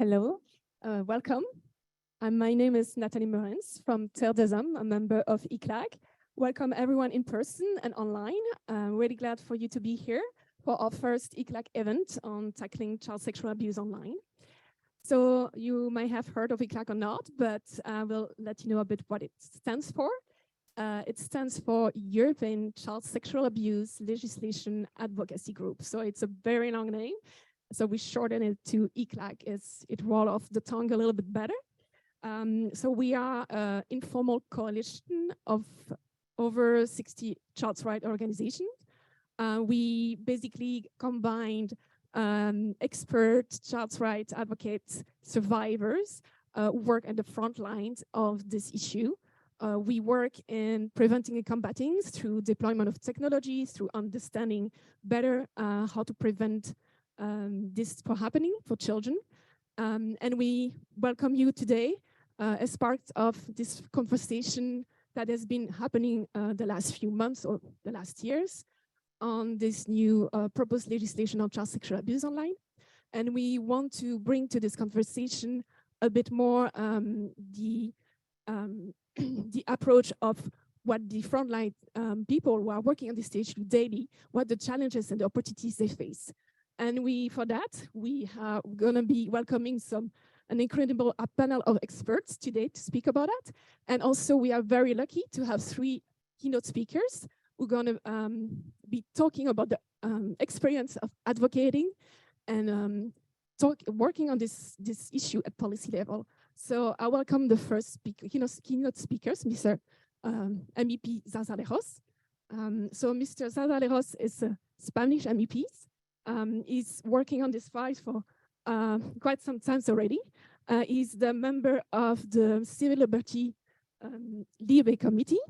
Hello, welcome. My name is Nathalie Merens from Terre, a member of ECLAG. Welcome everyone in person and online. Really glad for you to be here for our first ECLAG event on tackling child sexual abuse online. So you might have heard of ECLAG or not, but I will let you know a bit what it stands for. It stands for European Child Sexual Abuse Legislation Advocacy Group. So it's a very long name. So we shorten it to ECLAG. It roll off the tongue a little bit better. So we are an informal coalition of over 60 child rights organizations. We basically combined expert child rights advocates, survivors, work at the front lines of this issue. We work in preventing and combating through deployment of technology, through understanding better how to prevent this from happening for children. And we welcome you today as part of this conversation that has been happening the last few months or the last years on this new proposed legislation on child sexual abuse online. And we want to bring to this conversation a bit more the approach of what the frontline people who are working on this stage do daily, what the challenges and the opportunities they face. And for that, we are going to be welcoming an incredible panel of experts today to speak about that. And also, we are very lucky to have 3 keynote speakers who are going to be talking about the experience of advocating and working on this issue at policy level. So I welcome the first keynote speakers, Mr. MEP Zazaleros. So Mr. Zazaleros is a Spanish MEP. He's working on this file for quite some time already. He's the member of the Civil Liberty Libe Committee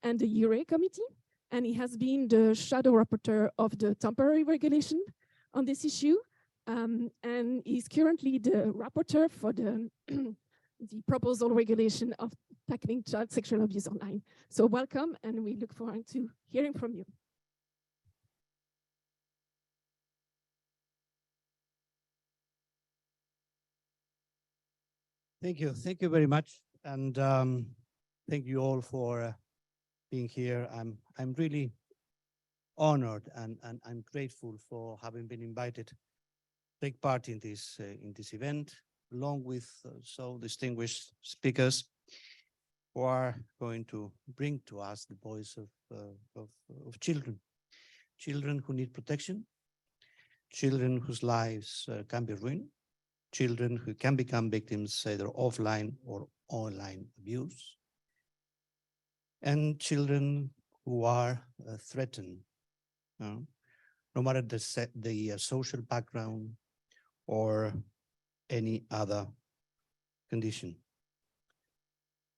and the URE Committee, and he has been the shadow rapporteur of the temporary regulation on this issue, and he's currently the rapporteur for the proposal regulation of tackling child sexual abuse online. So welcome, and we look forward to hearing from you. Thank you very much, and thank you all for being here. I'm really honored and I'm grateful for having been invited to take part in this event, along with so distinguished speakers who are going to bring to us the voice of children who need protection, children whose lives can be ruined, children who can become victims either offline or online abuse, and children who are threatened, no matter the social background or any other condition.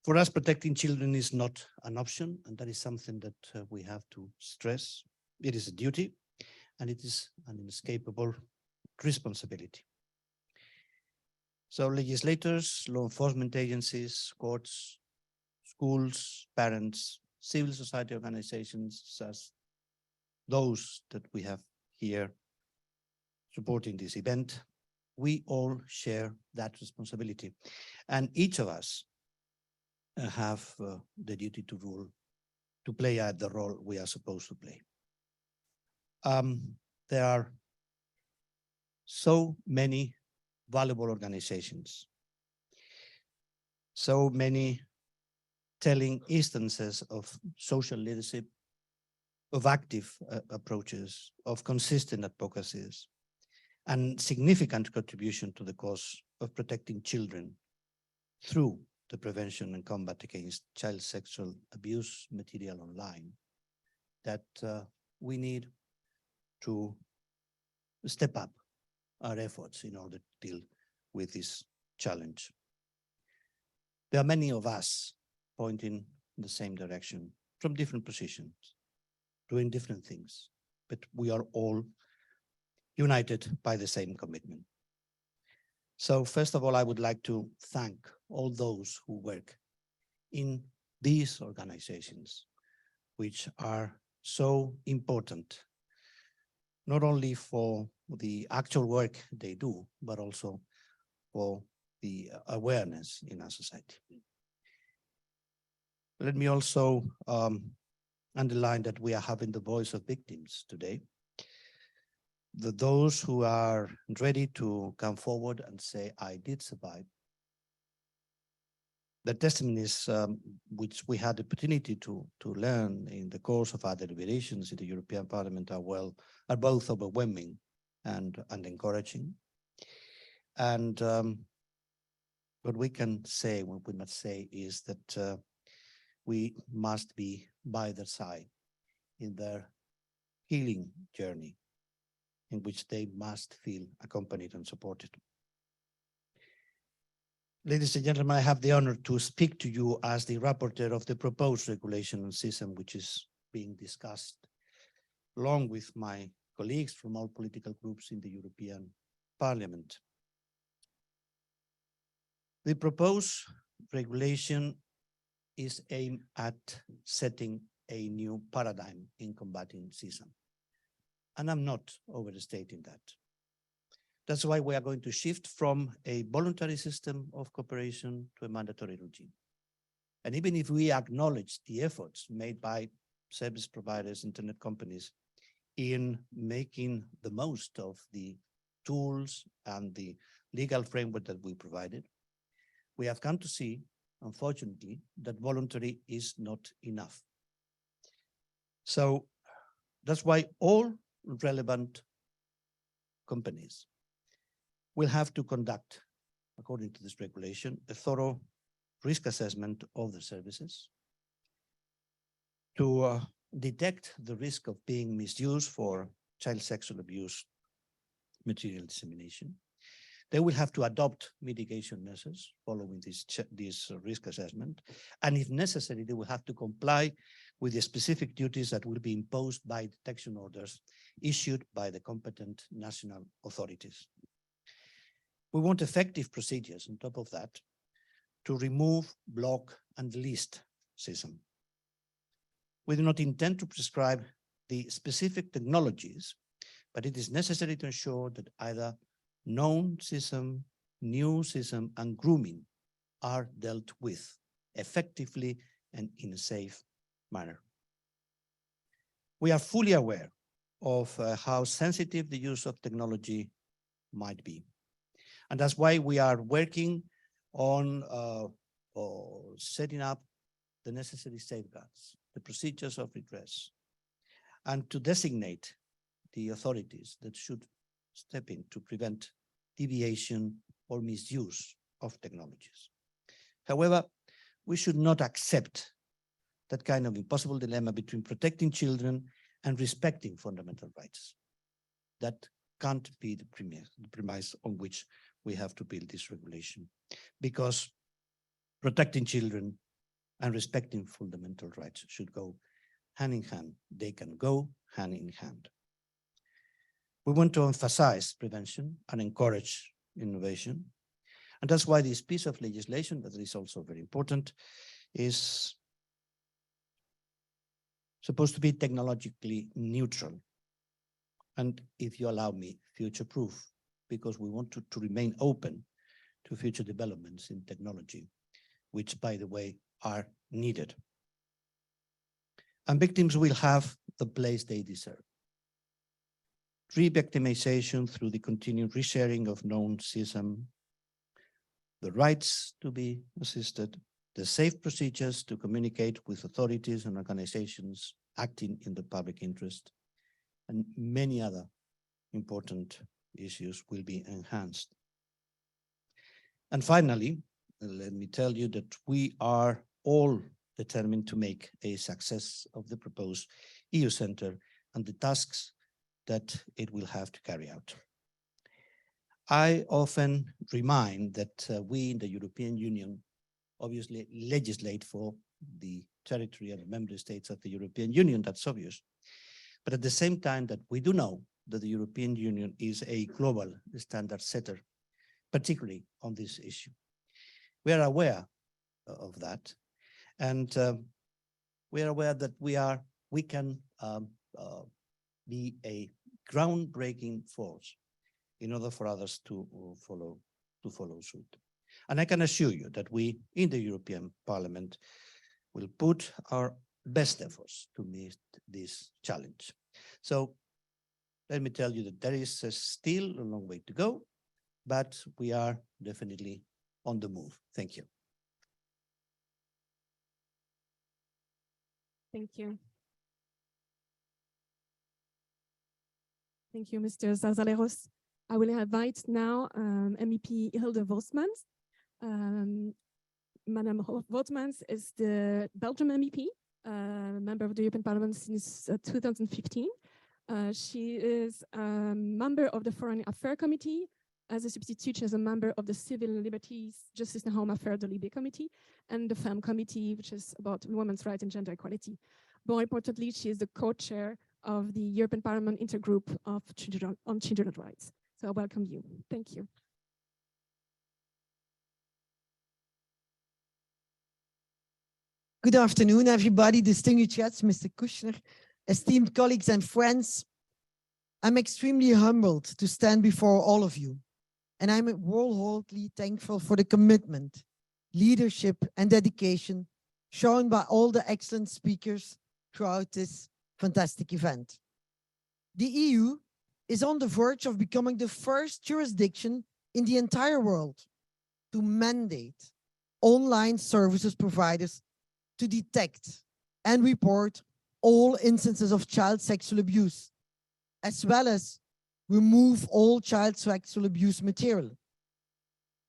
For us, protecting children is not an option, and that is something that we have to stress. It is a duty, and it is an inescapable responsibility. So legislators, law enforcement agencies, courts, schools, parents, civil society organizations, such as those that we have here supporting this event, we all share that responsibility. And each of us have the duty to play out the role we are supposed to play. There are so many valuable organizations, so many telling instances of social leadership, of active approaches, of consistent advocacies, and significant contribution to the cause of protecting children through the prevention and combat against child sexual abuse material online, that we need to step up our efforts in order to deal with this challenge. There are many of us pointing in the same direction from different positions, doing different things, but we are all united by the same commitment. So first of all, I would like to thank all those who work in these organizations, which are so important, not only for the actual work they do, but also for the awareness in our society. Let me also underline that we are having the voice of victims today. Those who are ready to come forward and say, I did survive. The testimonies which we had the opportunity to learn in the course of our deliberations in the European Parliament are both overwhelming and encouraging. And what we can say, what we must say is that we must be by their side in their healing journey, in which they must feel accompanied and supported. Ladies and gentlemen, I have the honor to speak to you as the rapporteur of the proposed regulation on CISM, which is being discussed along with my colleagues from all political groups in the European Parliament. The proposed regulation is aimed at setting a new paradigm in combating CISM. And I'm not overstating that. That's why we are going to shift from a voluntary system of cooperation to a mandatory regime. And even if we acknowledge the efforts made by service providers, internet companies, in making the most of the tools and the legal framework that we provided, we have come to see, unfortunately, that voluntary is not enough. So that's why all relevant companies will have to conduct, according to this regulation, a thorough risk assessment of the services to detect the risk of being misused for child sexual abuse material dissemination. They will have to adopt mitigation measures following this risk assessment. And if necessary, they will have to comply with the specific duties that will be imposed by detection orders issued by the competent national authorities. We want effective procedures on top of that to remove, block, and list CISM. We do not intend to prescribe the specific technologies, but it is necessary to ensure that either known CISM, new CISM, and grooming are dealt with effectively and in a safe manner. We are fully aware of how sensitive the use of technology might be. And that's why we are working on setting up the necessary safeguards, the procedures of redress, and to designate the authorities that should step in to prevent deviation or misuse of technologies. However, we should not accept that kind of impossible dilemma between protecting children and respecting fundamental rights. That can't be the premise on which we have to build this regulation, because protecting children and respecting fundamental rights should go hand in hand. They can go hand in hand. We want to emphasize prevention and encourage innovation. And that's why this piece of legislation, that is also very important, is supposed to be technologically neutral. And if you allow me, future-proof, because we want to remain open to future developments in technology, which, by the way, are needed. And victims will have the place they deserve. Re-victimization through the continued resharing of known CISM, the rights to be assisted, the safe procedures to communicate with authorities and organizations acting in the public interest, and many other important issues will be enhanced. And finally, let me tell you that we are all determined to make a success of the proposed EU Center and the tasks that it will have to carry out. I often remind that we in the European Union obviously legislate for the territory and member states of the European Union, that's obvious. But at the same time that we do know that the European Union is a global standard setter, particularly on this issue. We are aware of that, and we are aware that we can be a groundbreaking force in order for others to follow to follow suit. And I can assure you that we in the European Parliament will put our best efforts to meet this challenge. So let me tell you that there is still a long way to go, but we are definitely on the move. Thank you. Thank you. Thank you, Mr. Zarzaleros. I will invite now MEP Hilde Vosmans. Madame Vosmans is the Belgian MEP, member of the European Parliament since 2015. She is a member of the Foreign Affairs Committee. As a substitute, she is a member of the Civil Liberties, Justice and Home Affairs, the Libe Committee, and the FEM Committee, which is about women's rights and gender equality. More importantly, she is the co-chair of the European Parliament Intergroup on Children's Rights. So I welcome you. Thank you. Good afternoon, everybody, distinguished guests, Mr. Kushner, esteemed colleagues and friends. I'm extremely humbled to stand before all of you, and I'm wholeheartedly thankful for the commitment, leadership, and dedication shown by all the excellent speakers throughout this fantastic event. The EU is on the verge of becoming the first jurisdiction in the entire world to mandate online services providers to detect and report all instances of child sexual abuse, as well as remove all child sexual abuse material.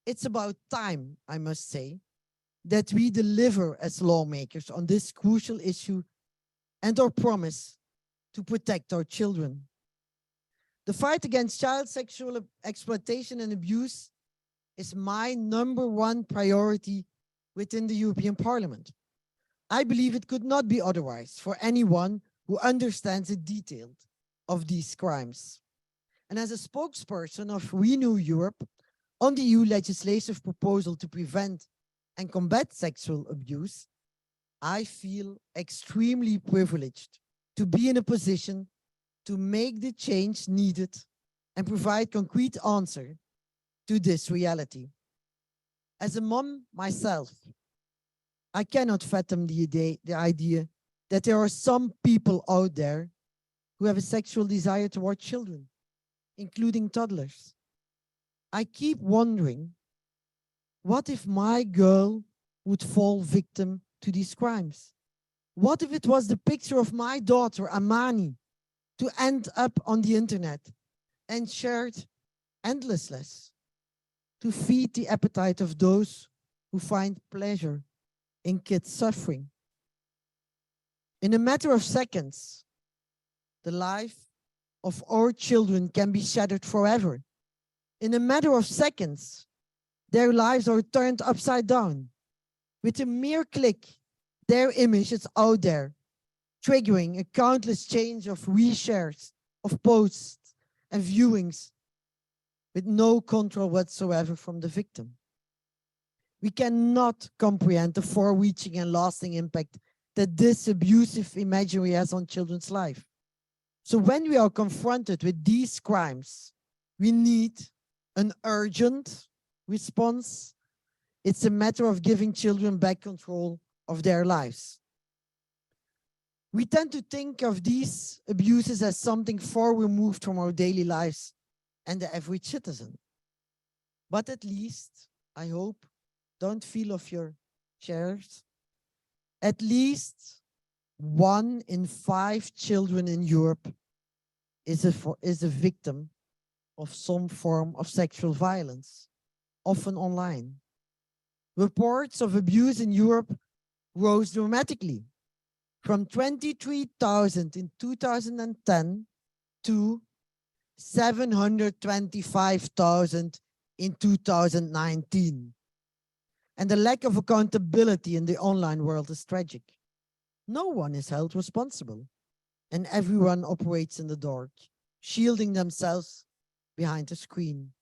It's about time, I must say, that we deliver as lawmakers on this crucial issue and our promise to protect our children. The fight against child sexual exploitation and abuse is my #1 priority within the European Parliament. I believe it could not be otherwise for anyone who understands the detail of these crimes. And as a spokesperson of Renew Europe on the EU legislative proposal to prevent and combat sexual abuse, I feel extremely privileged to be in a position to make the change needed and provide concrete answer to this reality. As a mom myself, I cannot fathom the idea that there are some people out there who have a sexual desire toward children, including toddlers. I keep wondering, what if my girl would fall victim to these crimes? What if it was the picture of my daughter, Amani, to end up on the internet and shared endlessly to feed the appetite of those who find pleasure in kids suffering? In a matter of seconds, the life of our children can be shattered forever. In a matter of seconds, their lives are turned upside down. With a mere click, their image is out there, triggering a countless change of reshares, of posts and viewings with no control whatsoever from the victim. We cannot comprehend the far-reaching and lasting impact that this abusive imagery has on children's life. So when we are confronted with these crimes, we need an urgent response. It's a matter of giving children back control of their lives. We tend to think of these abuses as something far removed from our daily lives and the average citizen. But at least, I hope, don't feel off your chairs. At least 1 in 5 children in Europe is a victim of some form of sexual violence, often online. Reports of abuse in Europe rose dramatically from 23,000 in 2010 to 725,000 in 2019. And the lack of accountability in the online world is tragic. No one is held responsible, and everyone operates in the dark, shielding themselves behind a screen.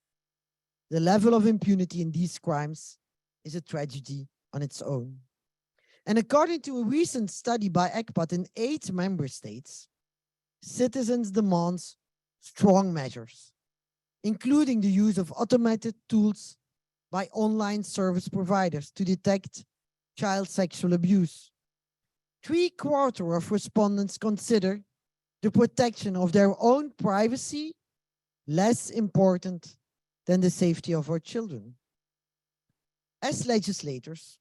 The level of impunity in these crimes is a tragedy on its own. And according to a recent study by ECPAT in 8 member states, citizens demand strong measures, including the use of automated tools by online service providers to detect child sexual abuse. 3/4 of respondents consider the protection of their own privacy less important than the safety of our children. As legislators,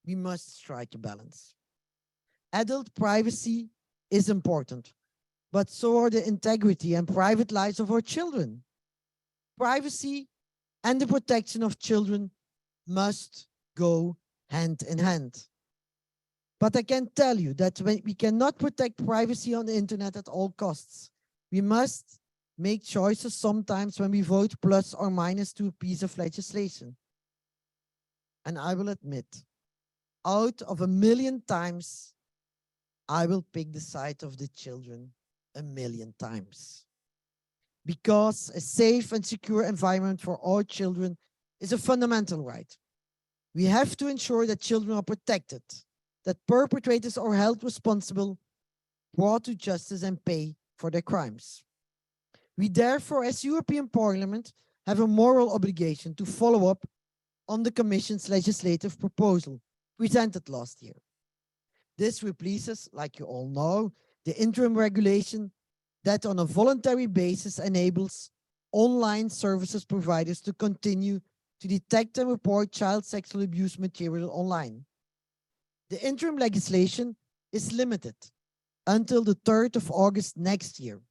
we must strike a balance. Adult privacy is important, but so are the integrity and private lives of our children. Privacy and the protection of children must go hand in hand. But I can tell you that we cannot protect privacy on the internet at all costs. We must make choices sometimes when we vote plus or minus to a piece of legislation. And I will admit, out of 1,000,000 times, I will pick the side of the children 1,000,000 times. Because a safe and secure environment for all children is a fundamental right. We have to ensure that children are protected, that perpetrators are held responsible, brought to justice and pay for their crimes. We therefore, as European Parliament, have a moral obligation to follow up on the Commission's legislative proposal presented last year. This replaces, like you all know, the interim regulation that on a voluntary basis enables online services providers to continue to detect and report child sexual abuse material online. The interim legislation is limited until the 3rd of August next year.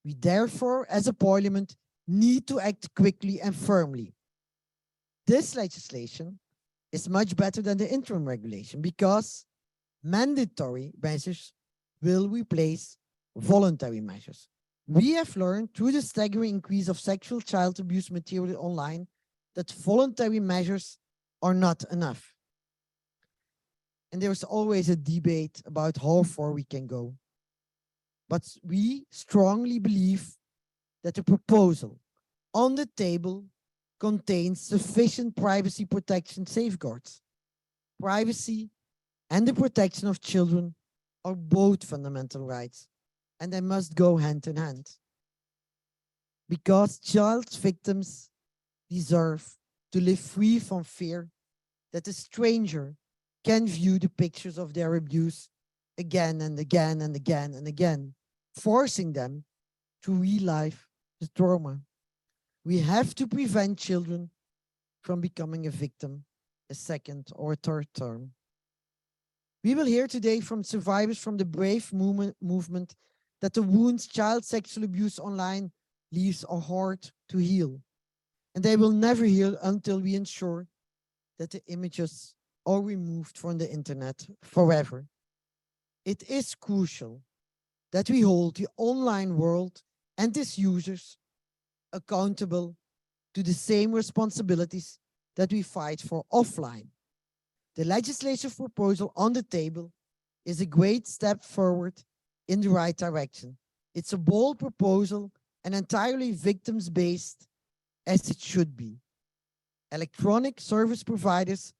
We therefore, as a parliament, need to act quickly and firmly. This legislation is much better than the interim regulation because mandatory measures will replace voluntary measures. We have learned through the staggering increase of sexual child abuse material online that voluntary measures are not enough. And there's always a debate about how far we can go. But we strongly believe that the proposal on the table contains sufficient privacy protection safeguards. Privacy and the protection of children are both fundamental rights, and they must go hand in hand. Because child victims deserve to live free from fear that a stranger can view the pictures of their abuse again and again and again and again, forcing them to relive the trauma. We have to prevent children from becoming a victim a second or a third term. We will hear today from survivors from the brave movement that the wounds child sexual abuse online leaves are hard to heal. And they will never heal until we ensure that the images are removed from the internet forever. It is crucial that we hold the online world and its users accountable to the same responsibilities that we fight for offline. The legislative proposal on the table is a great step forward in the right direction. It's a bold proposal and entirely victims-based, as it should be. Electronic service providers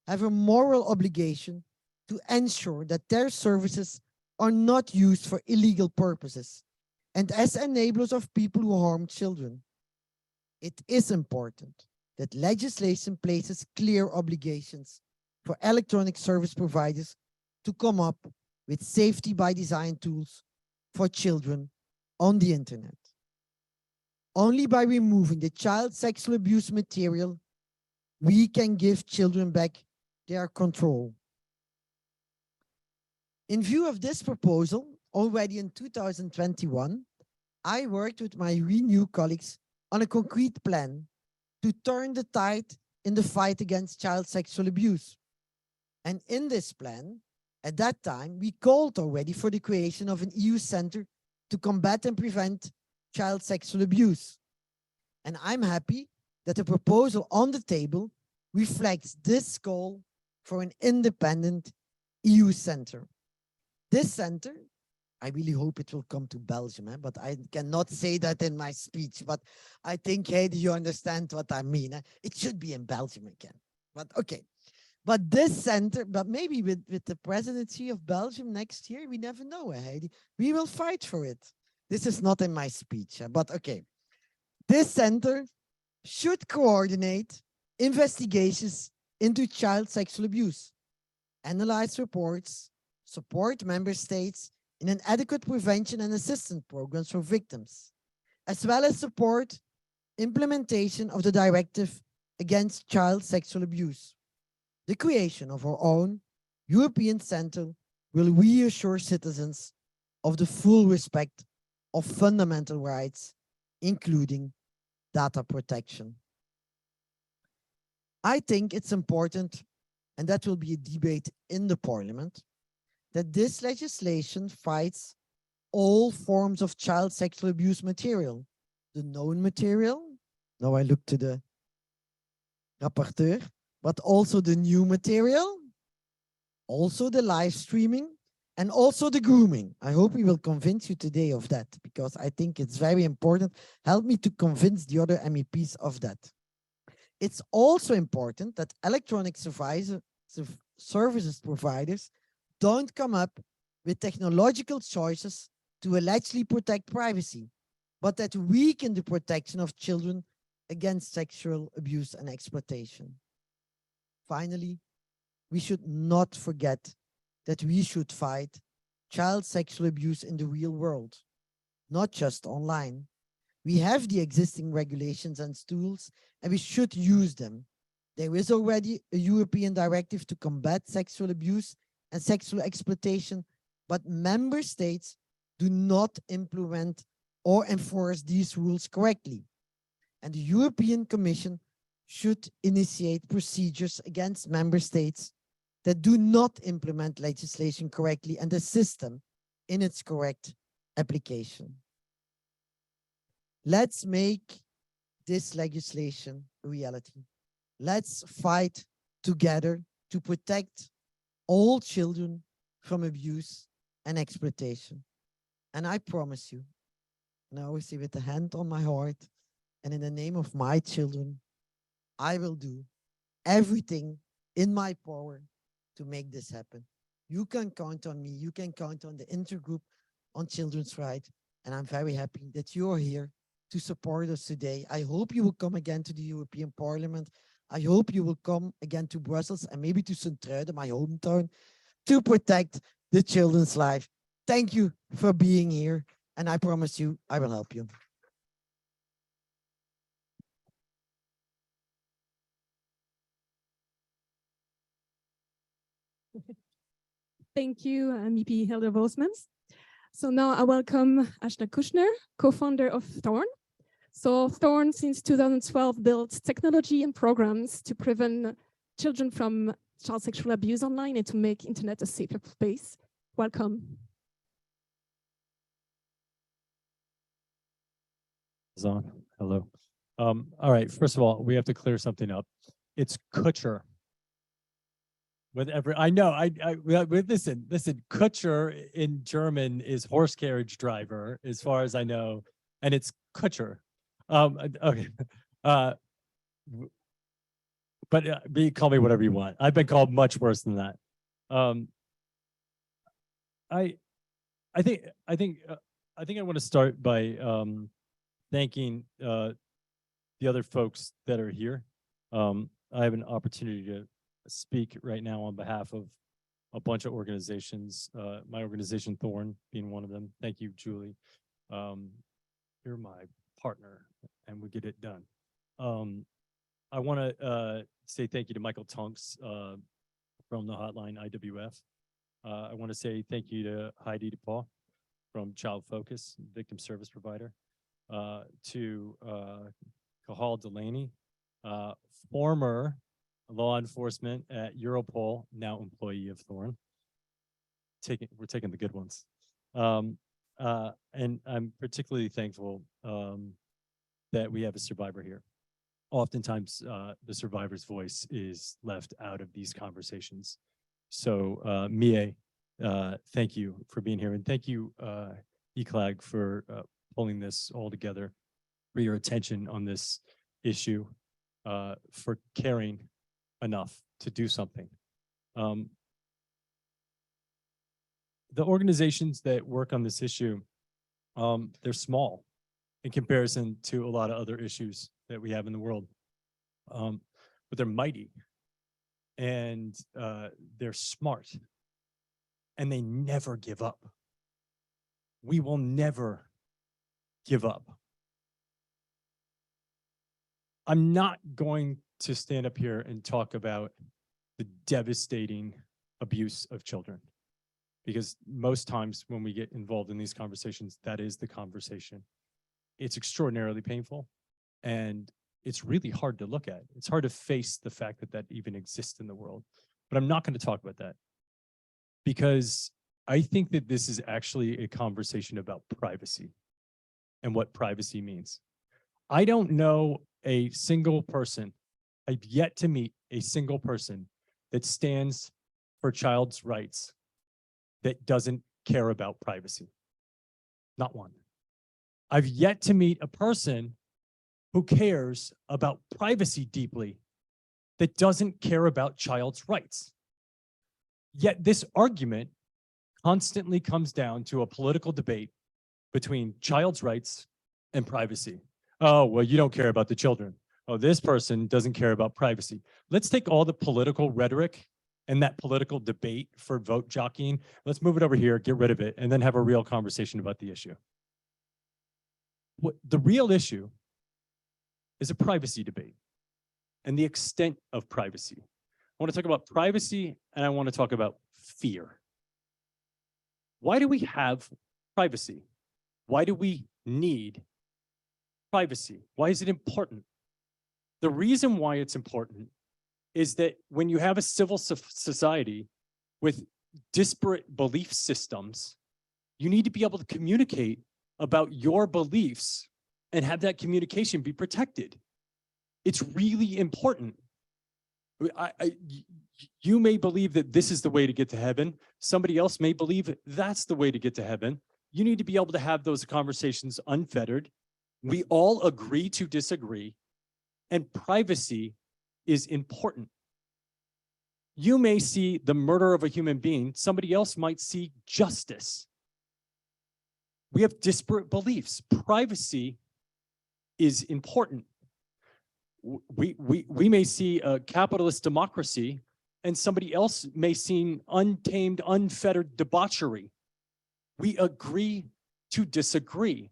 have a moral obligation to ensure that their services are not used for illegal purposes and as enablers of people who harm children. It is important that legislation places clear obligations for electronic service providers to come up with safety by design tools for children on the internet. Only by removing the child sexual abuse material, we can give children back their control. In view of this proposal, already in 2021, I worked with my Renew colleagues on a concrete plan to turn the tide in the fight against child sexual abuse. And in this plan, at that time, we called already for the creation of an EU center to combat and prevent child sexual abuse. And I'm happy that the proposal on the table reflects this call for an independent EU center. This center, I really hope it will come to Belgium, but I cannot say that in my speech, but I think, Heidi, you understand what I mean. It should be in Belgium again, but okay. But this center, but maybe with the presidency of Belgium next year, we never know, Heidi. We will fight for it. This is not in my speech, but okay. This center should coordinate investigations into child sexual abuse, analyze reports, support member states in an adequate prevention and assistance programs for victims, as well as support implementation of the directive against child sexual abuse. The creation of our own European Center will reassure citizens of the full respect of fundamental rights, including data protection. I think it's important, and that will be a debate in the parliament, that this legislation fights all forms of child sexual abuse material, the known material, now I look to the rapporteur, but also the new material, also the live streaming, and also the grooming. I hope we will convince you today of that, because I think it's very important. Help me to convince the other MEPs of that. It's also important that electronic services providers don't come up with technological choices to allegedly protect privacy, but that weaken the protection of children against sexual abuse and exploitation. Finally, we should not forget that we should fight child sexual abuse in the real world, not just online. We have the existing regulations and tools, and we should use them. There is already a European directive to combat sexual abuse and sexual exploitation, but member states do not implement or enforce these rules correctly. And the European Commission should initiate procedures against member states that do not implement legislation correctly and the system in its correct application. Let's make this legislation a reality. Let's fight together to protect all children from abuse and exploitation. And I promise you, and I always say with the hand on my heart, and in the name of my children, I will do everything in my power to make this happen. You can count on me. You can count on the intergroup on children's rights. And I'm very happy that you're here to support us today. I hope you will come again to the European Parliament. I hope you will come again to Brussels and maybe to Sint-Truiden, my hometown, to protect the children's life. Thank you for being here. And I promise you, I will help you. Thank you, MEP Hilde Bosmans. So now I welcome Ashna Kushner, co-founder of Thorn. So Thorn, since 2012, built technology and programs to prevent children from child sexual abuse online and to make internet a safer space. Welcome. On. Hello. All right. First of all, we have to clear something up. It's Kutscher. I know. Listen. Kutscher in German is horse carriage driver, as far as I know, and it's Kutscher. Okay. But call me whatever you want. I've been called much worse than that. I think I want to start by thanking the other folks that are here. I have an opportunity to speak right now on behalf of a bunch of organizations, my organization Thorn being one of them. Thank you, Julie. You're my partner and we get it done. I want to say thank you to Michael Tonks from the hotline IWF. I want to say thank you to Heidi DePaul from Child Focus, victim service provider, to Cahal Delaney, former law enforcement at Europol, now employee of Thorn. We're taking the good ones. And I'm particularly thankful that we have a survivor here. Oftentimes, the survivor's voice is left out of these conversations. So, Mie, thank you for being here. And thank you, ECLAG, for pulling this all together, for your attention on this issue, for caring enough to do something. The organizations that work on this issue, they're small in comparison to a lot of other issues that we have in the world. but they're mighty, and they're smart, and they never give up. We will never give up. I'm not going to stand up here and talk about the devastating abuse of children, because most times when we get involved in these conversations, that is the conversation. It's extraordinarily painful, and it's really hard to look at. It's hard to face the fact that that even exists in the world. But I'm not going to talk about that, because I think that this is actually a conversation about privacy and what privacy means. I don't know a single person, I've yet to meet a single person that stands for child's rights that doesn't care about privacy. Not one. I've yet to meet a person who cares about privacy deeply that doesn't care about child's rights. Yet this argument constantly comes down to a political debate between child's rights and privacy. Oh, well, you don't care about the children. Oh, this person doesn't care about privacy. Let's take all the political rhetoric and that political debate for vote jockeying. Let's move it over here, get rid of it, and then have a real conversation about the issue. What the real issue is a privacy debate and the extent of privacy. I want to talk about privacy, and I want to talk about fear. Why do we have privacy? Why do we need privacy? Why is it important? The reason why it's important is that when you have a civil society with disparate belief systems, you need to be able to communicate about your beliefs and have that communication be protected. It's really important. You may believe that this is the way to get to heaven. Somebody else may believe that's the way to get to heaven. You need to be able to have those conversations unfettered. We all agree to disagree, and privacy is important. You may see the murder of a human being. Somebody else might see justice. We have disparate beliefs. Privacy is important. We may see a capitalist democracy, and somebody else may see untamed, unfettered debauchery. We agree to disagree.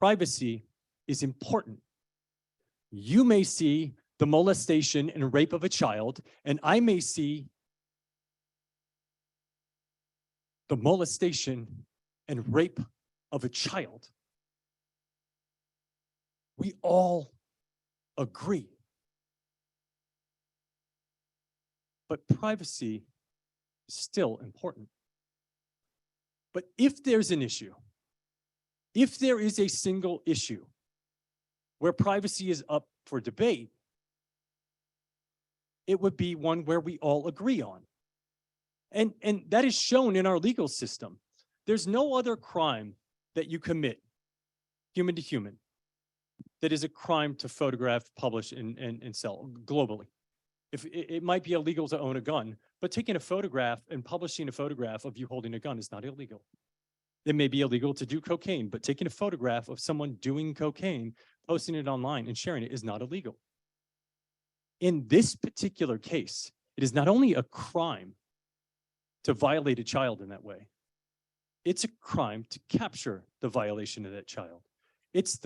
Privacy is important. You may see the molestation and rape of a child, and I may see the molestation and rape of a child. We all agree. But privacy is still important. But if there's an issue, if there is a single issue where privacy is up for debate, it would be one where we all agree on. And that is shown in our legal system. There's no other crime that you commit, human to human, that is a crime to photograph, publish, and sell globally. If it might be illegal to own a gun, but taking a photograph and publishing a photograph of you holding a gun is not illegal. It may be illegal to do cocaine, but taking a photograph of someone doing cocaine, posting it online and sharing it is not illegal. In this particular case, it is not only a crime to violate a child in that way, it's a crime to capture the violation of that child. It's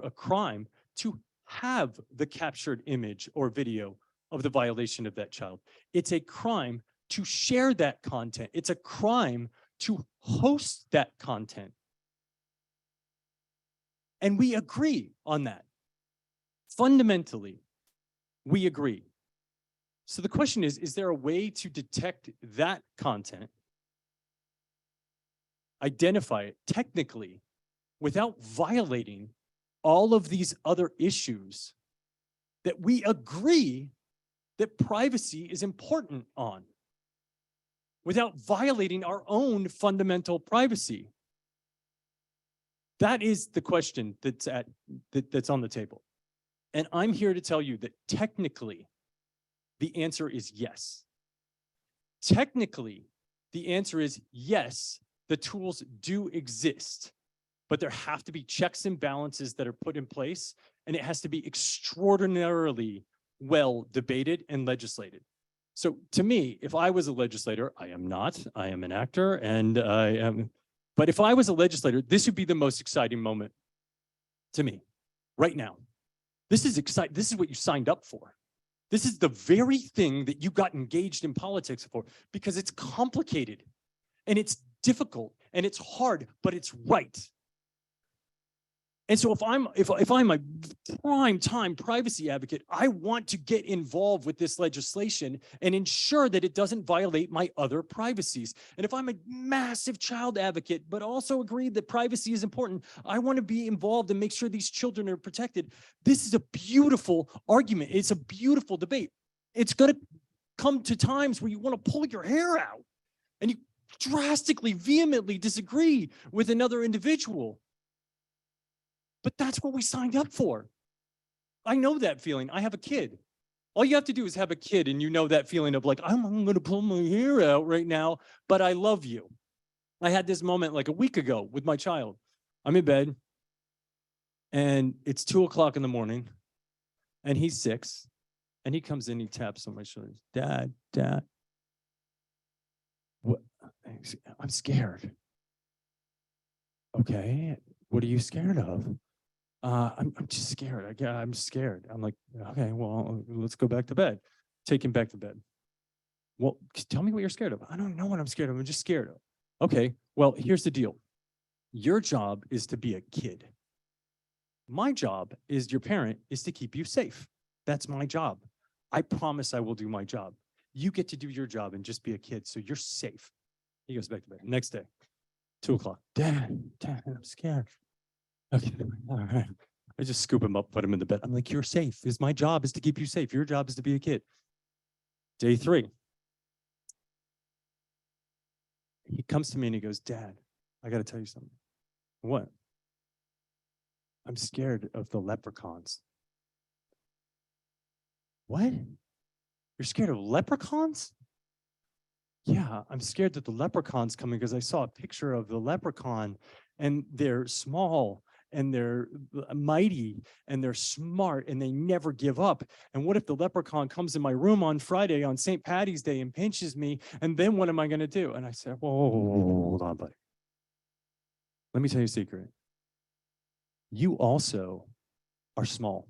a crime to have the captured image or video of the violation of that child. It's a crime to share that content. It's a crime to host that content. And we agree on that. Fundamentally, we agree. So the question is there a way to detect that content, identify it technically, without violating all of these other issues that we agree that privacy is important on, without violating our own fundamental privacy? That is the question that's on the table. And I'm here to tell you that technically, the answer is yes. Technically, the answer is yes, the tools do exist, but there have to be checks and balances that are put in place, and it has to be extraordinarily well debated and legislated. So to me, if I was a legislator, I am not, I am an actor and I am, but if I was a legislator, this would be the most exciting moment to me right now. This is exciting. This is what you signed up for. This is the very thing that you got engaged in politics for, because it's complicated and it's difficult and it's hard, but it's right. And so if I'm a prime time privacy advocate, I want to get involved with this legislation and ensure that it doesn't violate my other privacies. And if I'm a massive child advocate, but also agree that privacy is important, I want to be involved and make sure these children are protected. This is a beautiful argument. It's a beautiful debate. It's going to come to times where you want to pull your hair out and you drastically, vehemently disagree with another individual. But that's what we signed up for. I know that feeling. I have a kid. All you have to do is have a kid and you know that feeling of like, I'm going to pull my hair out right now, but I love you. I had this moment like a week ago with my child. I'm in bed and it's 2 o'clock in the morning and he's 6 and he comes in, he taps on my shoulder. Dad, what? I'm scared. Okay, what are you scared of? I'm just scared. I'm scared. I'm like, okay, well, let's go back to bed. Take him back to bed. Well, tell me what you're scared of. I don't know what I'm scared of. I'm just scared of. Okay, well, here's the deal. Your job is to be a kid. My job as your parent is to keep you safe. That's my job. I promise I will do my job. You get to do your job and just be a kid, so you're safe. He goes back to bed. Next day, 2 o'clock. Dad, I'm scared. Okay, all right. I just scoop him up, put him in the bed. I'm like, you're safe. My job is to keep you safe. Your job is to be a kid. Day 3. He comes to me and he goes, Dad, I got to tell you something. What? I'm scared of the leprechauns. What? You're scared of leprechauns? Yeah, I'm scared that the leprechaun's coming because I saw a picture of the leprechaun and they're small and they're mighty and they're smart and they never give up. And what if the leprechaun comes in my room on Friday on St. Patty's Day and pinches me? And then what am I going to do? And I said, whoa, hold on, buddy. Let me tell you a secret. You also are small.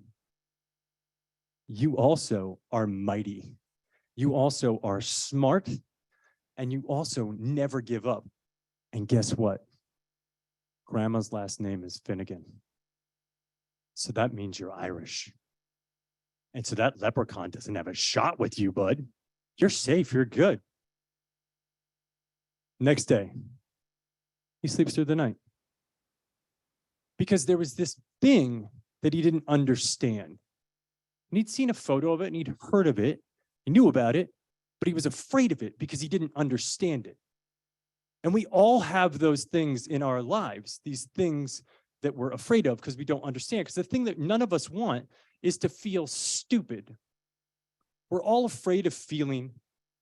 You also are mighty. You also are smart. And you also never give up. And guess what? Grandma's last name is Finnegan. So that means you're Irish. And so that leprechaun doesn't have a shot with you, bud. You're safe, you're good. Next day, he sleeps through the night. Because there was this thing that he didn't understand. And he'd seen a photo of it and he'd heard of it. He knew about it, but he was afraid of it because he didn't understand it. And we all have those things in our lives, these things that we're afraid of because we don't understand. Because the thing that none of us want is to feel stupid. We're all afraid of feeling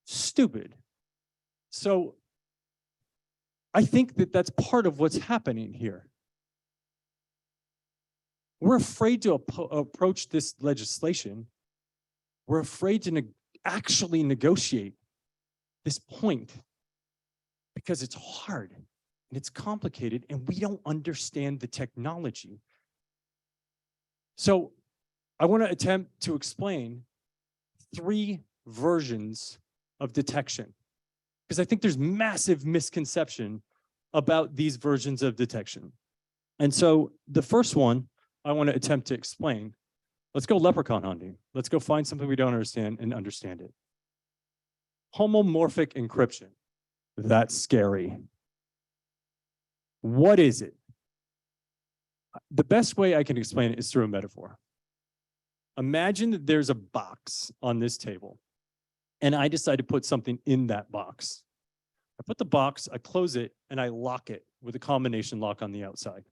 stupid. So I think that that's part of what's happening here. We're afraid to approach this legislation. We're afraid to actually negotiate this point because it's hard and it's complicated and we don't understand the technology. So I want to attempt to explain 3 versions of detection because I think there's massive misconception about these versions of detection. And so the first one I want to attempt to explain. Let's go leprechaun hunting. Let's go find something we don't understand and understand it. Homomorphic encryption. That's scary. What is it? The best way I can explain it is through a metaphor. Imagine that there's a box on this table, and I decide to put something in that box. I put the box, I close it, and I lock it with a combination lock on the outside.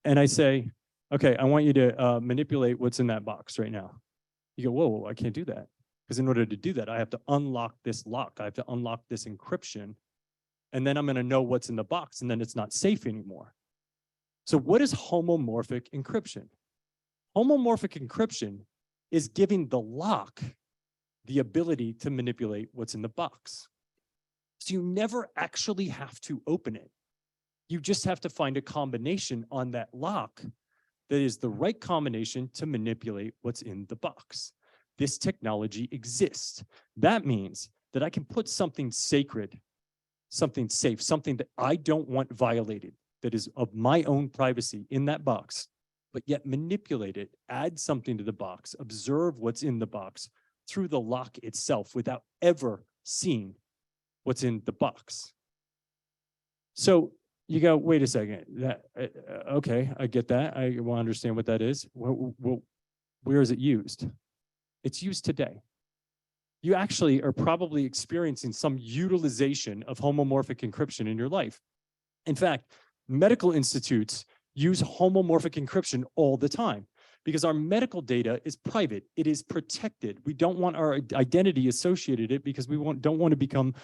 And I say, okay, I want you to manipulate what's in that box right now. You go, whoa, I can't do that. Because in order to do that, I have to unlock this lock. I have to unlock this encryption. And then I'm going to know what's in the box, and then it's not safe anymore. So what is homomorphic encryption? Homomorphic encryption is giving the lock the ability to manipulate what's in the box. So you never actually have to open it. You just have to find a combination on that lock that is the right combination to manipulate what's in the box. This technology exists. That means that I can put something sacred, something safe, something that I don't want violated, that is of my own privacy in that box, but yet manipulate it, add something to the box, observe what's in the box through the lock itself without ever seeing what's in the box. So you go, wait a second, okay, I get that. I want to understand what that is. Well, where is it used? It's used today. You actually are probably experiencing some utilization of homomorphic encryption in your life. In fact, medical institutes use homomorphic encryption all the time because our medical data is private. It is protected. We don't want our identity associated with it because we don't want to become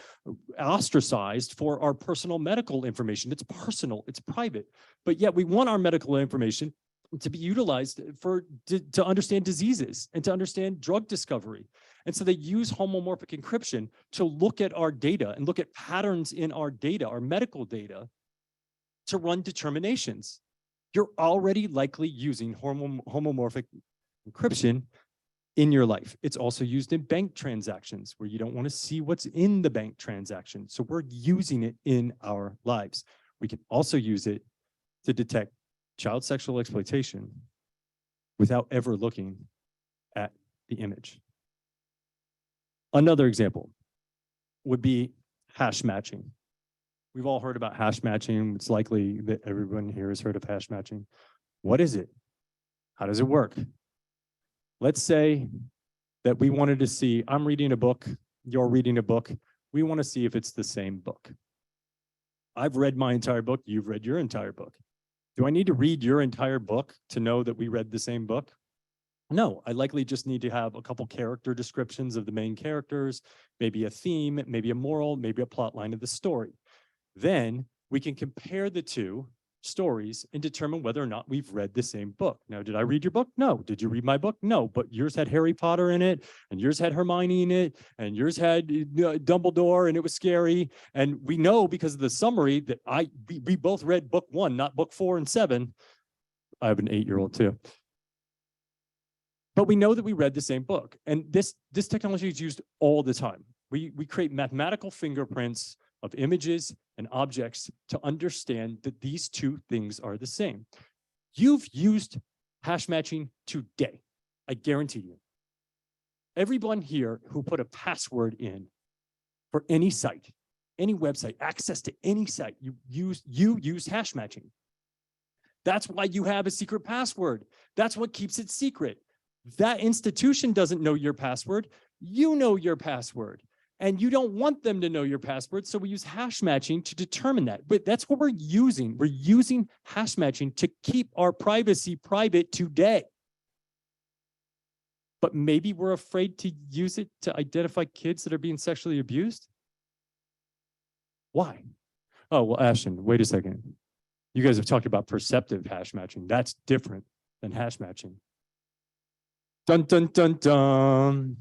ostracized for our personal medical information. It's personal, it's private, but yet we want our medical information to be utilized to understand diseases and to understand drug discovery. And so they use homomorphic encryption to look at our data and look at patterns in our data, our medical data, to run determinations. You're already likely using homomorphic encryption in your life. It's also used in bank transactions where you don't want to see what's in the bank transaction. So we're using it in our lives. We can also use it to detect child sexual exploitation without ever looking at the image. Another example would be hash matching. We've all heard about hash matching. It's likely that everyone here has heard of hash matching. What is it? How does it work? Let's say that we wanted to see, I'm reading a book, you're reading a book. We want to see if it's the same book. I've read my entire book, you've read your entire book. Do I need to read your entire book to know that we read the same book? No, I likely just need to have a couple character descriptions of the main characters, maybe a theme, maybe a moral, maybe a plot line of the story. Then we can compare the two stories and determine whether or not we've read the same book. Now, did I read your book? No. Did you read my book? No, but yours had Harry Potter in it, and yours had Hermione in it, and yours had Dumbledore, and it was scary. And we know because of the summary that we both read book 1, not book 4 and 7. I have an 8-year-old too. But we know that we read the same book. And this technology is used all the time. We create mathematical fingerprints of images and objects to understand that these two things are the same. You've used hash matching today, I guarantee you. Everyone here who put a password in for any site, any website, access to any site, you use hash matching. That's why you have a secret password. That's what keeps it secret. That institution doesn't know your password. You know your password. And you don't want them to know your password, so we use hash matching to determine that. But that's what we're using. We're using hash matching to keep our privacy private today. But maybe we're afraid to use it to identify kids that are being sexually abused? Why? Oh, well, Ashton, wait a second. You guys have talked about perceptive hash matching. That's different than hash matching. Dun, dun, dun, dun.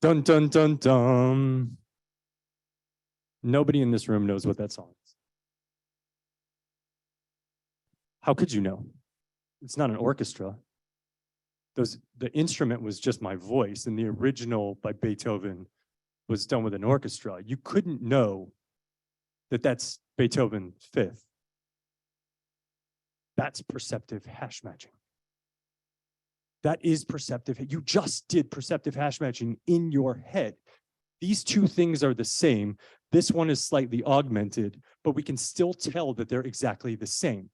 Dun, dun, dun, dun. Nobody in this room knows what that song is. How could you know? It's not an orchestra. The instrument was just my voice, and the original by Beethoven was done with an orchestra. You couldn't know that that's Beethoven's Fifth. That's perceptive hash matching. That is perceptive. You just did perceptive hash matching in your head. These two things are the same. This one is slightly augmented, but we can still tell that they're exactly the same.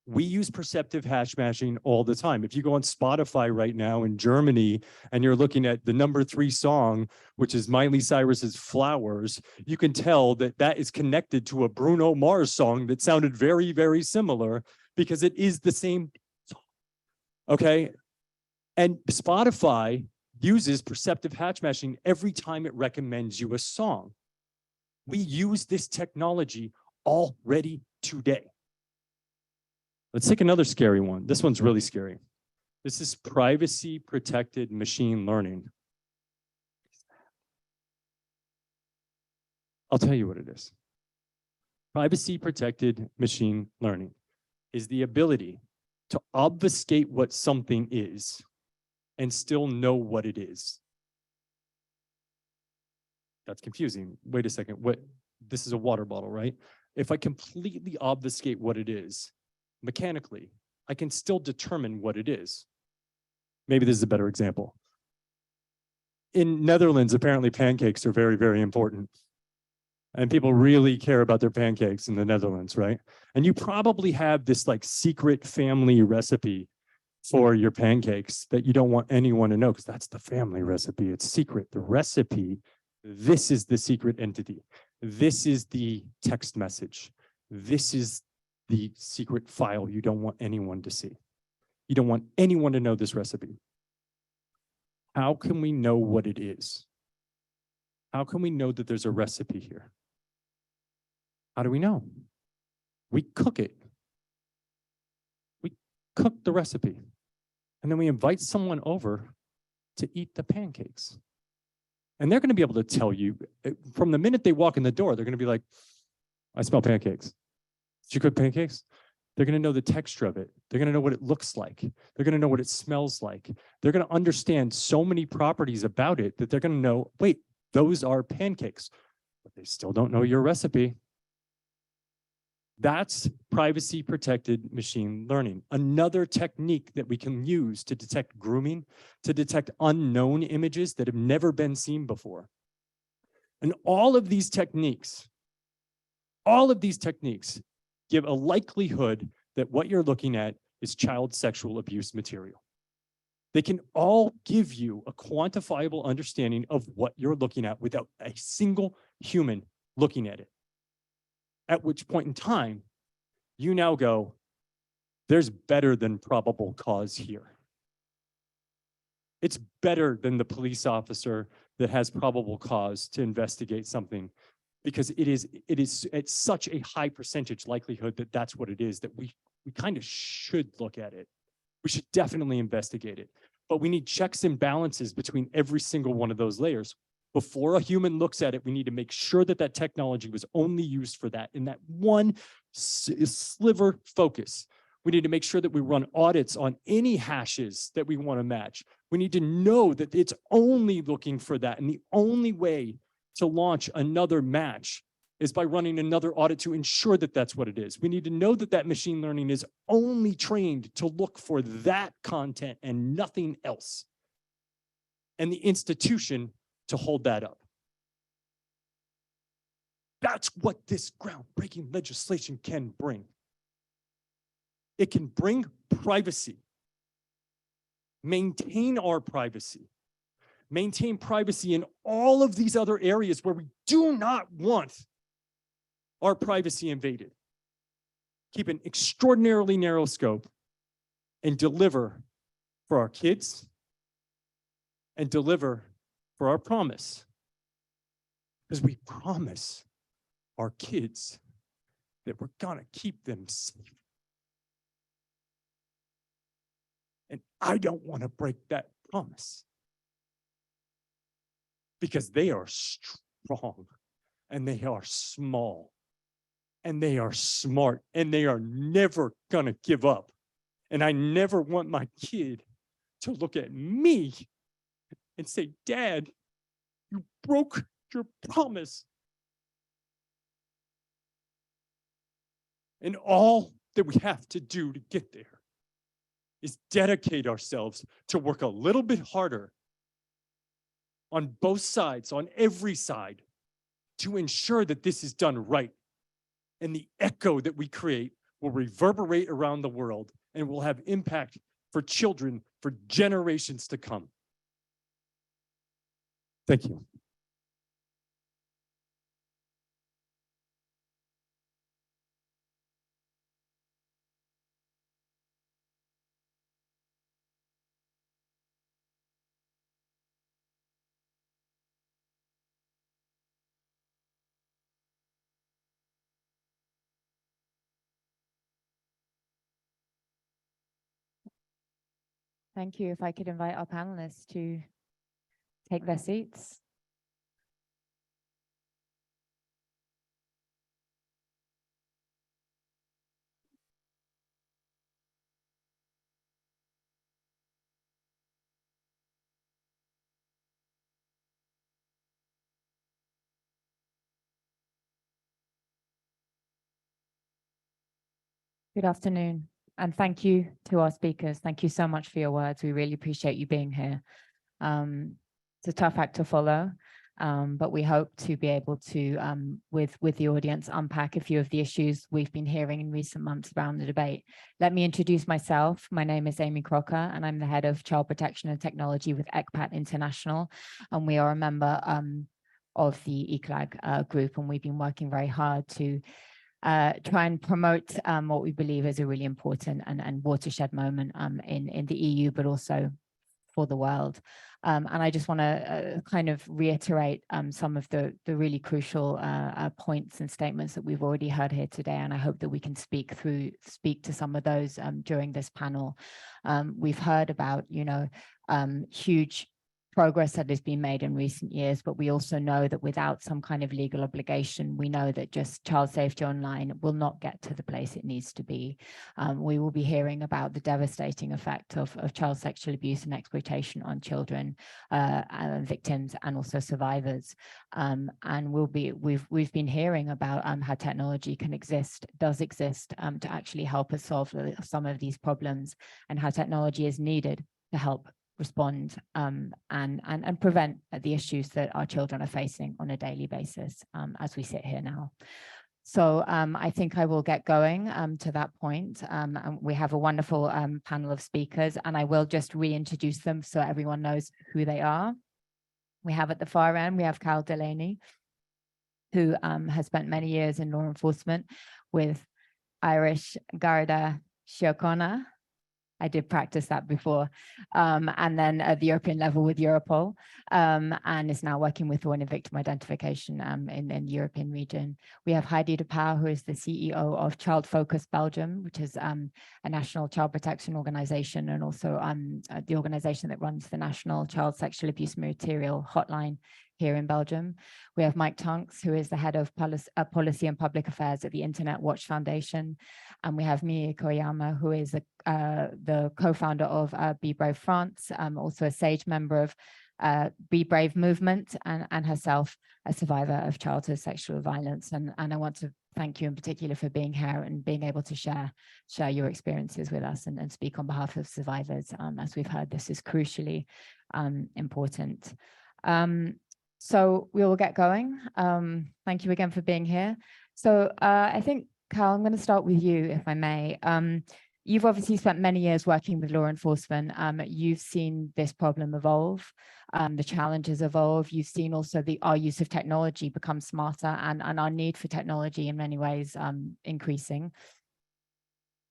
We use perceptive hash matching all the time. If you go on Spotify right now in Germany and you're looking at the #3 song, which is Miley Cyrus's Flowers, you can tell that that is connected to a Bruno Mars song that sounded very, very similar because it is the same song. Okay? And Spotify uses perceptive hash matching every time it recommends you a song. We use this technology already today. Let's take another scary one. This one's really scary. This is privacy protected machine learning. I'll tell you what it is. Privacy protected machine learning is the ability to obfuscate what something is and still know what it is. That's confusing. Wait a second. This is a water bottle, right? If I completely obfuscate what it is, mechanically, I can still determine what it is. Maybe this is a better example. In Netherlands, apparently pancakes are very, very important. And people really care about their pancakes in the Netherlands, right? And you probably have this like secret family recipe for your pancakes that you don't want anyone to know, because that's the family recipe. It's secret. The recipe, this is the secret entity. This is the text message. This is the secret file you don't want anyone to see. You don't want anyone to know this recipe. How can we know what it is? How can we know that there's a recipe here? How do we know? We cook it. We cook the recipe. And then we invite someone over to eat the pancakes. And they're going to be able to tell you, from the minute they walk in the door, they're going to be like, I smell pancakes. Did you cook pancakes? They're going to know the texture of it. They're going to know what it looks like. They're going to know what it smells like. They're going to understand so many properties about it that they're going to know, wait, those are pancakes. But they still don't know your recipe. That's privacy protected machine learning. Another technique that we can use to detect grooming, to detect unknown images that have never been seen before. And all of these techniques give a likelihood that what you're looking at is child sexual abuse material. They can all give you a quantifiable understanding of what you're looking at without a single human looking at it. At which point in time, you now go, there's better than probable cause here. It's better than the police officer that has probable cause to investigate something, because it is at such a high percentage likelihood that that's what it is, that we kind of should look at it. We should definitely investigate it. But we need checks and balances between every single one of those layers. Before a human looks at it, we need to make sure that that technology was only used for that, in that one sliver focus. We need to make sure that we run audits on any hashes that we want to match. We need to know that it's only looking for that. And the only way to launch another match is by running another audit to ensure that that's what it is. We need to know that that machine learning is only trained to look for that content and nothing else. And the institution to hold that up. That's what this groundbreaking legislation can bring. It can bring privacy, maintain our privacy, maintain privacy in all of these other areas where we do not want our privacy invaded. Keep an extraordinarily narrow scope and deliver for our kids and deliver for our promise. Because we promise our kids that we're gonna keep them safe. And I don't want to break that promise, because they are strong and they are small and they are smart and they are never gonna give up. And I never want my kid to look at me and say, Dad, you broke your promise. And all that we have to do to get there is dedicate ourselves to work a little bit harder on both sides, on every side, to ensure that this is done right. And the echo that we create will reverberate around the world and will have impact for children for generations to come. Thank you. Thank you. If I could invite our panelists to take their seats. Good afternoon, and thank you to our speakers. Thank you so much for your words. We really appreciate you being here. It's a tough act to follow, but we hope to be able to, with the audience, unpack a few of the issues we've been hearing in recent months around the debate. Let me introduce myself. My name is Amy Crocker, and I'm the head of Child Protection and Technology with ECPAT International, and we are a member of the ECLAG group, and we've been working very hard to try and promote what we believe is a really important and watershed moment in the EU, but also for the world. And I just want to kind of reiterate some of the really crucial points and statements that we've already heard here today. And I hope that we can speak to some of those during this panel. We've heard about, huge progress that has been made in recent years, but we also know that without some kind of legal obligation, we know that just child safety online will not get to the place it needs to be. We will be hearing about the devastating effect of child sexual abuse and exploitation on children, victims, and also survivors. And we've been hearing about how technology does exist to actually help us solve some of these problems, and how technology is needed to help respond and prevent the issues that our children are facing on a daily basis as we sit here now. So I think I will get going to that point. And we have a wonderful panel of speakers, and I will just reintroduce them so everyone knows who they are. We have at the far end, we have Carol Delaney, who has spent many years in law enforcement with Irish Garda Síochána. I did practice that before. And then at the European level with Europol, and is now working with Thorn and victim identification in the European region. We have Heidi de Pauw, who is the CEO of Child Focus Belgium, which is a national child protection organization, and also the organization that runs the National Child Sexual Abuse Material Hotline here in Belgium. We have Mike Tonks, who is the head of policy and public affairs at the Internet Watch Foundation. And we have Mie Koyama, who is the co-founder of Be Brave France, also a SAGE member of Be Brave movement, and herself a survivor of childhood sexual violence. And I want to thank you in particular for being here and being able to share your experiences with us and speak on behalf of survivors. As we've heard, this is crucially important. So we will get going. Thank you again for being here. So I think, Carl, I'm going to start with you, if I may. You've obviously spent many years working with law enforcement. You've seen this problem evolve, the challenges evolve. You've seen also our use of technology become smarter, and our need for technology in many ways increasing.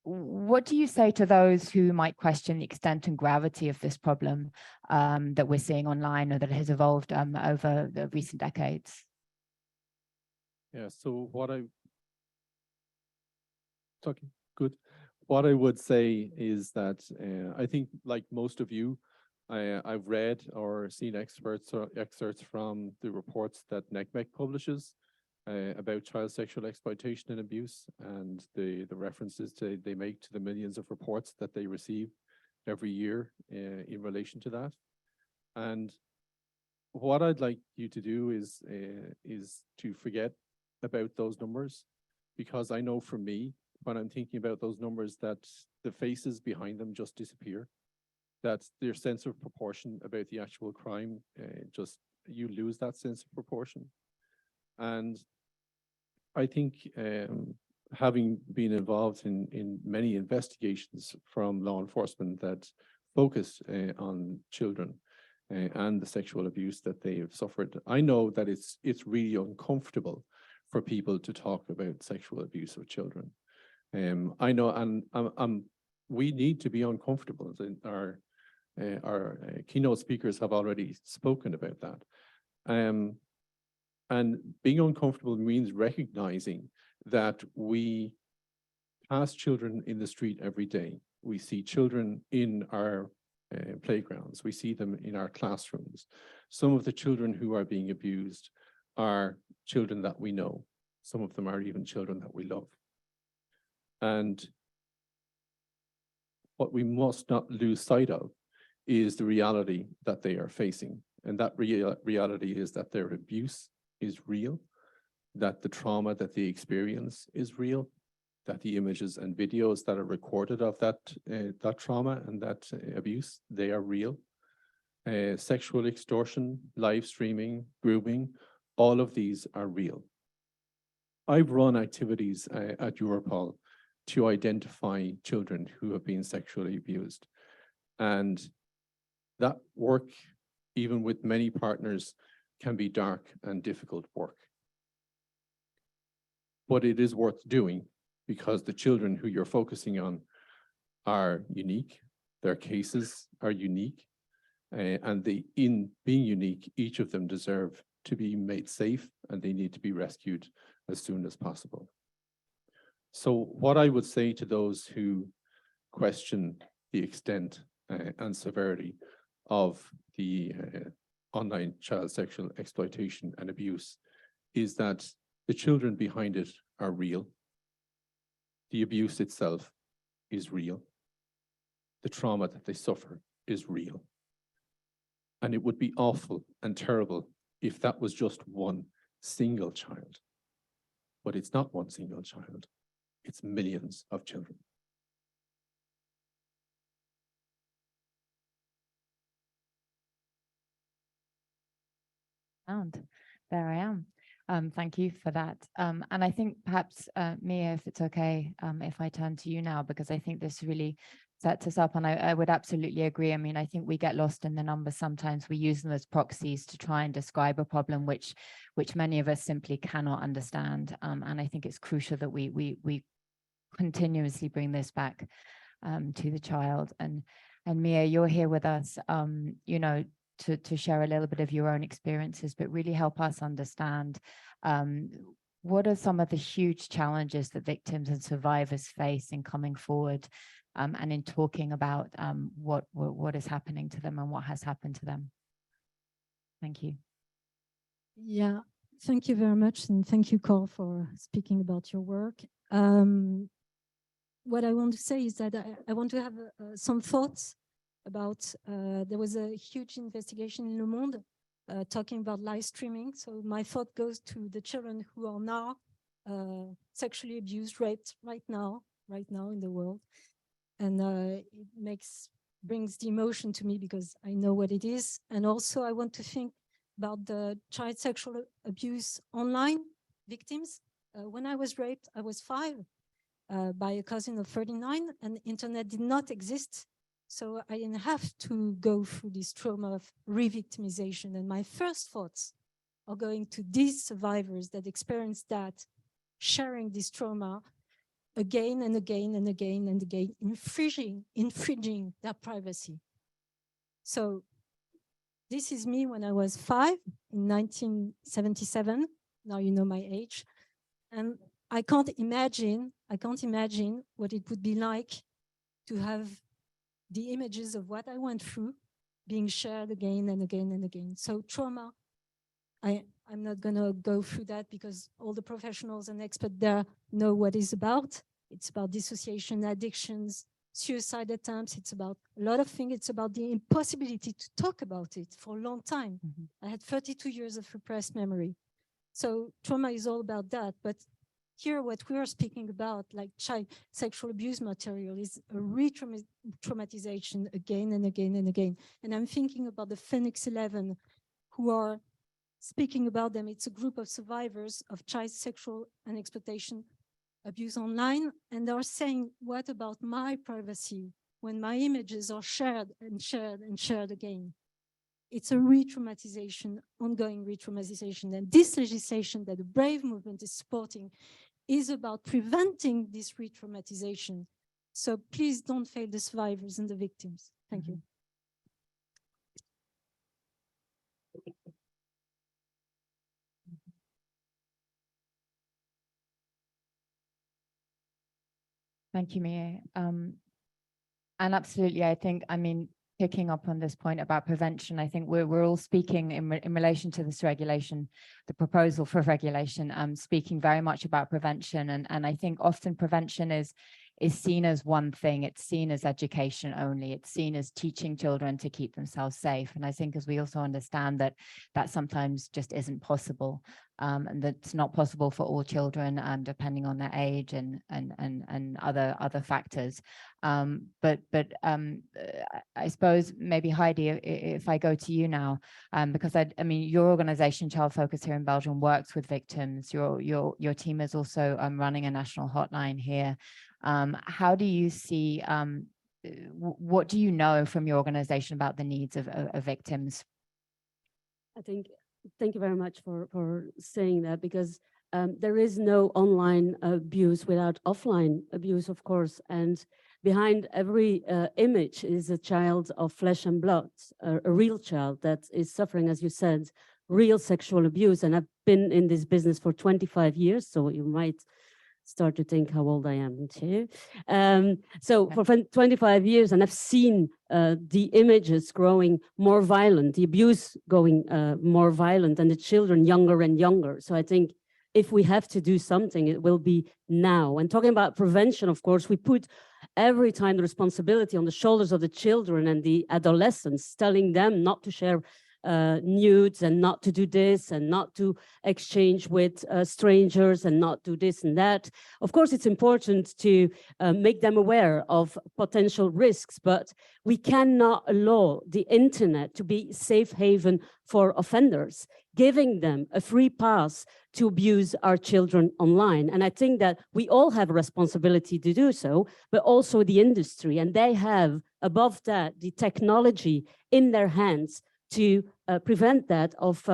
What do you say to those who might question the extent and gravity of this problem that we're seeing online, or that has evolved over the recent decades? Yeah, so what I would say is that I think, like most of you, I've read or seen excerpts from the reports that NECMEC publishes about child sexual exploitation and abuse, and the references they make to the millions of reports that they receive every year in relation to that. And what I'd like you to do is to forget about those numbers, because I know for me, when I'm thinking about those numbers, that the faces behind them just disappear, that their sense of proportion about the actual crime, you lose that sense of proportion. And I think having been involved in many investigations from law enforcement that focus on children and the sexual abuse that they have suffered, I know that it's really uncomfortable for people to talk about sexual abuse of children. I know, and we need to be uncomfortable. Our keynote speakers have already spoken about that. And being uncomfortable means recognizing that we pass children in the street every day. We see children in our playgrounds. We see them in our classrooms. Some of the children who are being abused are children that we know. Some of them are even children that we love. And what we must not lose sight of is the reality that they are facing. And that reality is that their abuse is real, that the trauma that they experience is real, that the images and videos that are recorded of that trauma and that abuse, they are real. Sexual extortion, live streaming, grooming, all of these are real. I've run activities at Europol to identify children who have been sexually abused. And that work, even with many partners, can be dark and difficult work. But it is worth doing because the children who you're focusing on are unique, their cases are unique, and in being unique, each of them deserve to be made safe and they need to be rescued as soon as possible. So what I would say to those who question the extent and severity of the online child sexual exploitation and abuse is that the children behind it are real. The abuse itself is real. The trauma that they suffer is real. And it would be awful and terrible if that was just one single child. But it's not one single child. It's millions of children. There I am. Thank you for that. And I think perhaps, Mia, if it's okay, if I turn to you now, because I think this really sets us up, and I would absolutely agree. I mean, I think we get lost in the numbers sometimes. We use them as proxies to try and describe a problem which many of us simply cannot understand. And I think it's crucial that we continuously bring this back to the child. And Mia, you're here with us, you know, to share a little bit of your own experiences, but really help us understand what are some of the huge challenges that victims and survivors face in coming forward and in talking about what is happening to them and what has happened to them. Thank you. Yeah, thank you very much. And thank you, Carl, for speaking about your work. What I want to say is that I want to have some thoughts about, there was a huge investigation in Le Monde talking about live streaming. So my thought goes to the children who are now sexually abused, raped right now in the world. And it brings the emotion to me because I know what it is. And also I want to think about the child sexual abuse online victims. When I was raped, I was 5 by a cousin of 39, and internet did not exist. So I didn't have to go through this trauma of re-victimization. And my first thoughts are going to these survivors that experienced that, sharing this trauma again and again and again and again, infringing their privacy. So this is me when I was 5 in 1977. Now you know my age. And I can't imagine what it would be like to have the images of what I went through being shared again and again and again. So trauma, I'm not gonna go through that because all the professionals and experts there know what it's about. It's about dissociation, addictions, suicide attempts. It's about a lot of things. It's about the impossibility to talk about it for a long time. I had 32 years of repressed memory. So trauma is all about that. But here, what we are speaking about, like child sexual abuse material, is a re-traumatization again and again and again. And I'm thinking about the Phoenix 11, who are speaking about them. It's a group of survivors of child sexual and exploitation abuse online. And they're saying, what about my privacy when my images are shared and shared and shared again? It's a re-traumatization, ongoing re-traumatization. And this legislation that the Brave movement is supporting is about preventing this re-traumatization. So please don't fail the survivors and the victims. Thank you. Thank you, Mia. And absolutely, I think, I mean, picking up on this point about prevention, I think we're all speaking in relation to this regulation, the proposal for regulation, speaking very much about prevention. And I think often prevention is seen as one thing. It's seen as education only. It's seen as teaching children to keep themselves safe. And I think as we also understand that sometimes just isn't possible, and that's not possible for all children, depending on their age and other factors. But I suppose maybe Heidi, if I go to you now, because I mean, your organization, Child Focus here in Belgium, works with victims. Your team is also running a national hotline here. How do you see, what do you know from your organization about the needs of victims? I think, thank you very much for saying that, because there is no online abuse without offline abuse, of course. And behind every image is a child of flesh and blood, a real child that is suffering, as you said, real sexual abuse. And I've been in this business for 25 years, so you might start to think how old I am too. So for 25 years, and I've seen the images growing more violent, the abuse going more violent, and the children younger and younger. So I think if we have to do something, it will be now. And talking about prevention, of course, we put every time the responsibility on the shoulders of the children and the adolescents, telling them not to share nudes and not to do this and not to exchange with strangers and not do this and that. Of course, it's important to make them aware of potential risks, but we cannot allow the internet to be a safe haven for offenders, giving them a free pass to abuse our children online. And I think that we all have a responsibility to do so, but also the industry, and they have above that the technology in their hands to prevent that of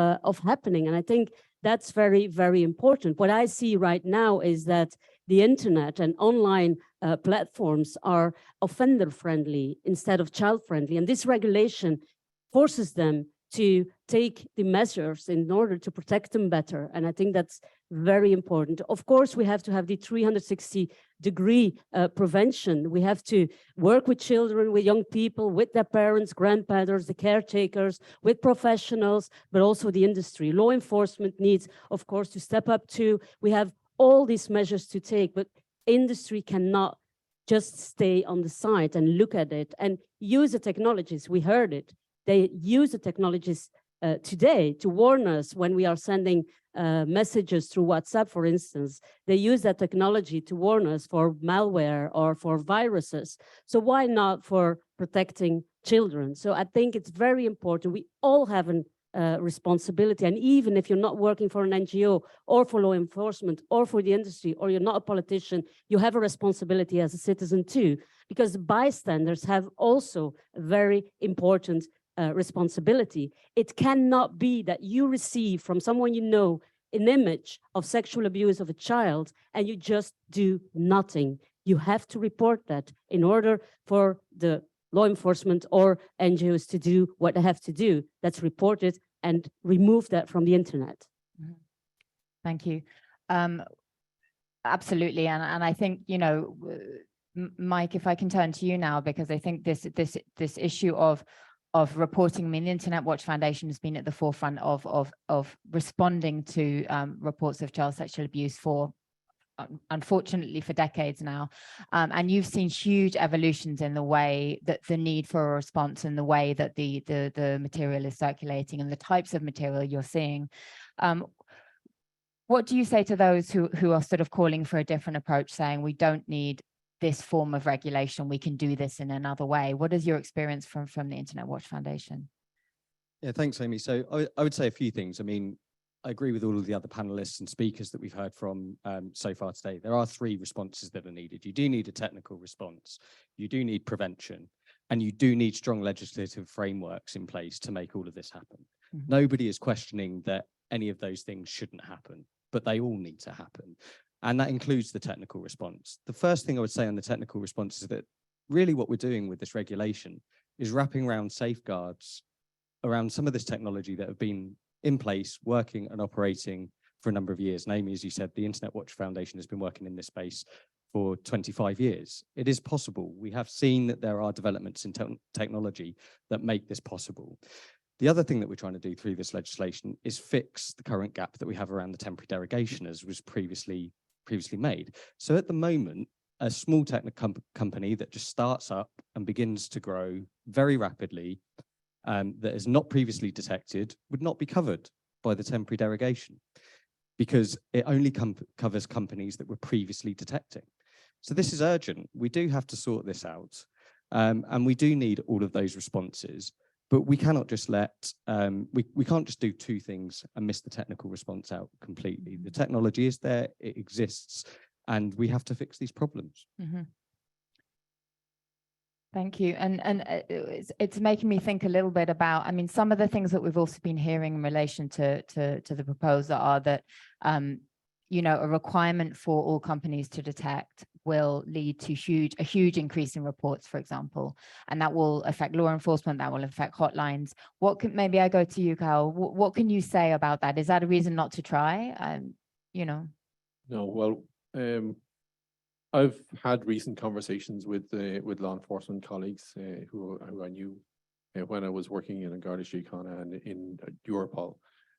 happening. And I think that's very, very important. What I see right now is that the internet and online platforms are offender-friendly instead of child-friendly. And this regulation forces them to take the measures in order to protect them better. And I think that's very important. Of course, we have to have the 360-degree prevention. We have to work with children, with young people, with their parents, grandparents, the caretakers, with professionals, but also the industry. Law enforcement needs, of course, to step up too. We have all these measures to take, but industry cannot just stay on the side and look at it and use the technologies. We heard it. They use the technologies today to warn us when we are sending messages through WhatsApp, for instance. They use that technology to warn us for malware or for viruses. So why not for protecting children? So I think it's very important. We all have a responsibility. And even if you're not working for an NGO or for law enforcement or for the industry, or you're not a politician, you have a responsibility as a citizen too, because bystanders have also a very important responsibility. It cannot be that you receive from someone you know an image of sexual abuse of a child and you just do nothing. You have to report that in order for the law enforcement or NGOs to do what they have to do. That's report it and remove that from the internet. Thank you. Absolutely, and I think, you know, Mike, if I can turn to you now, because I think this issue of reporting, I mean, the Internet Watch Foundation has been at the forefront of responding to reports of child sexual abuse for, unfortunately, for decades now. And you've seen huge evolutions in the way that the need for a response and the way that the material is circulating and the types of material you're seeing. What do you say to those who are sort of calling for a different approach, saying we don't need this form of regulation, we can do this in another way? What is your experience from the Internet Watch Foundation? Yeah, thanks, Amy. So I would say a few things. I mean, I agree with all of the other panelists and speakers that we've heard from so far today. There are three responses that are needed. You do need a technical response, you do need prevention, and you do need strong legislative frameworks in place to make all of this happen. Mm-hmm. Nobody is questioning that any of those things shouldn't happen, but they all need to happen. And that includes the technical response. The first thing I would say on the technical response is that really what we're doing with this regulation is wrapping around safeguards around some of this technology that have been in place, working and operating for a number of years. And Amy, as you said, the Internet Watch Foundation has been working in this space for 25 years. It is possible. We have seen that there are developments in technology that make this possible. The other thing that we're trying to do through this legislation is fix the current gap that we have around the temporary derogation, as was previously made. So at the moment, a small technical company that just starts up and begins to grow very rapidly, that is not previously detected, would not be covered by the temporary derogation, because it only covers companies that were previously detecting. So this is urgent. We do have to sort this out, and we do need all of those responses. But we cannot just we can't just do two things and miss the technical response out completely. The technology is there, it exists, and we have to fix these problems. Mm-hmm. Thank you. And it's making me think a little bit about, I mean, some of the things that we've also been hearing in relation to the proposal are that, you know, a requirement for all companies to detect will lead to a huge increase in reports, for example, and that will affect law enforcement, that will affect hotlines. Maybe I go to you, Carl, what can you say about that? Is that a reason not to try? You know? No, well, I've had recent conversations with law enforcement colleagues who I knew when I was working in Garda Síochána and in Europol,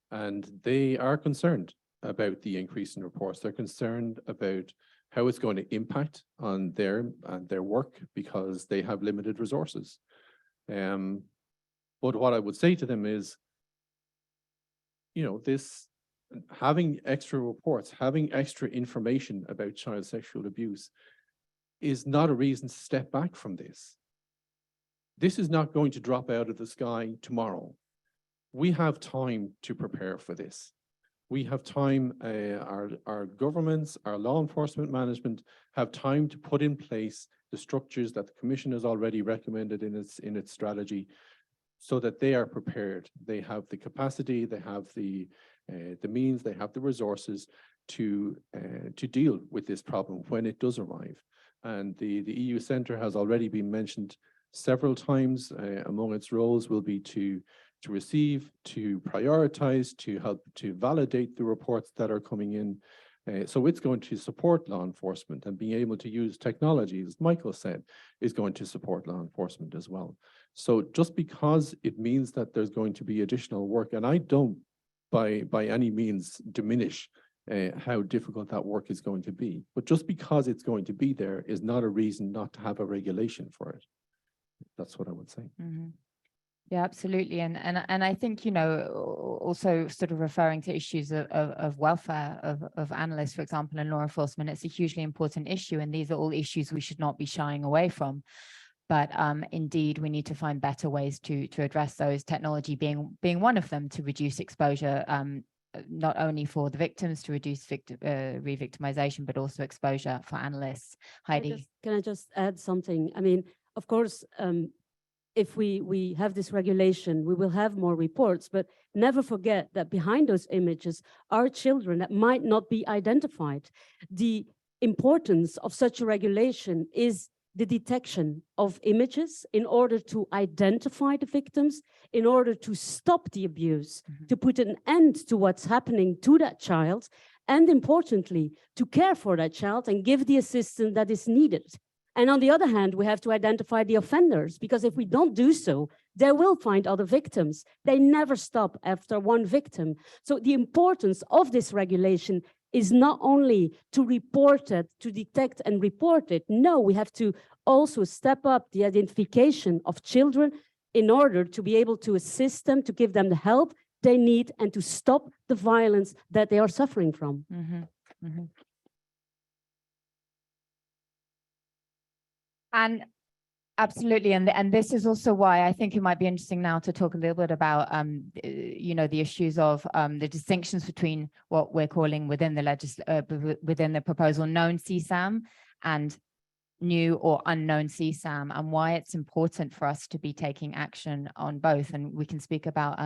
and they are concerned about the increase in reports. They're concerned about how it's going to impact on their work because they have limited resources. But what I would say to them is, you know, having extra reports, having extra information about child sexual abuse is not a reason to step back from this. This is not going to drop out of the sky tomorrow. We have time to prepare for this. We have time, our governments, our law enforcement management have time to put in place the structures that the Commission has already recommended in its strategy so that they are prepared. They have the capacity, they have the means, they have the resources to deal with this problem when it does arrive. And the EU Centre has already been mentioned several times. Among its roles will be to receive, to prioritize, to help to validate the reports that are coming in. So it's going to support law enforcement, and being able to use technology, as Michael said, is going to support law enforcement as well. So just because it means that there's going to be additional work, and I don't by any means diminish how difficult that work is going to be, but just because it's going to be there is not a reason not to have a regulation for it. That's what I would say. Mm-hmm. Yeah, absolutely. And I think, you know, also sort of referring to issues of welfare of analysts, for example, and law enforcement, it's a hugely important issue. And these are all issues we should not be shying away from. But indeed, we need to find better ways to address those, technology being one of them, to reduce exposure, not only for the victims, to reduce re-victimization, but also exposure for analysts. Heidi. Can I just add something? I mean, of course, if we have this regulation, we will have more reports, but never forget that behind those images are children that might not be identified. The importance of such a regulation is the detection of images in order to identify the victims, in order to stop the abuse, to put an end to what's happening to that child, and importantly, to care for that child and give the assistance that is needed. And on the other hand, we have to identify the offenders, because if we don't do so, they will find other victims. They never stop after one victim. So the importance of this regulation is not only to report it, to detect and report it. No, we have to also step up the identification of children in order to be able to assist them, to give them the help they need, and to stop the violence that they are suffering from. Mm-hmm. Mm-hmm. And absolutely, and this is also why I think it might be interesting now to talk a little bit about, you know, the issues of the distinctions between what we're calling within the proposal known CSAM and new or unknown CSAM, and why it's important for us to be taking action on both. And we can speak about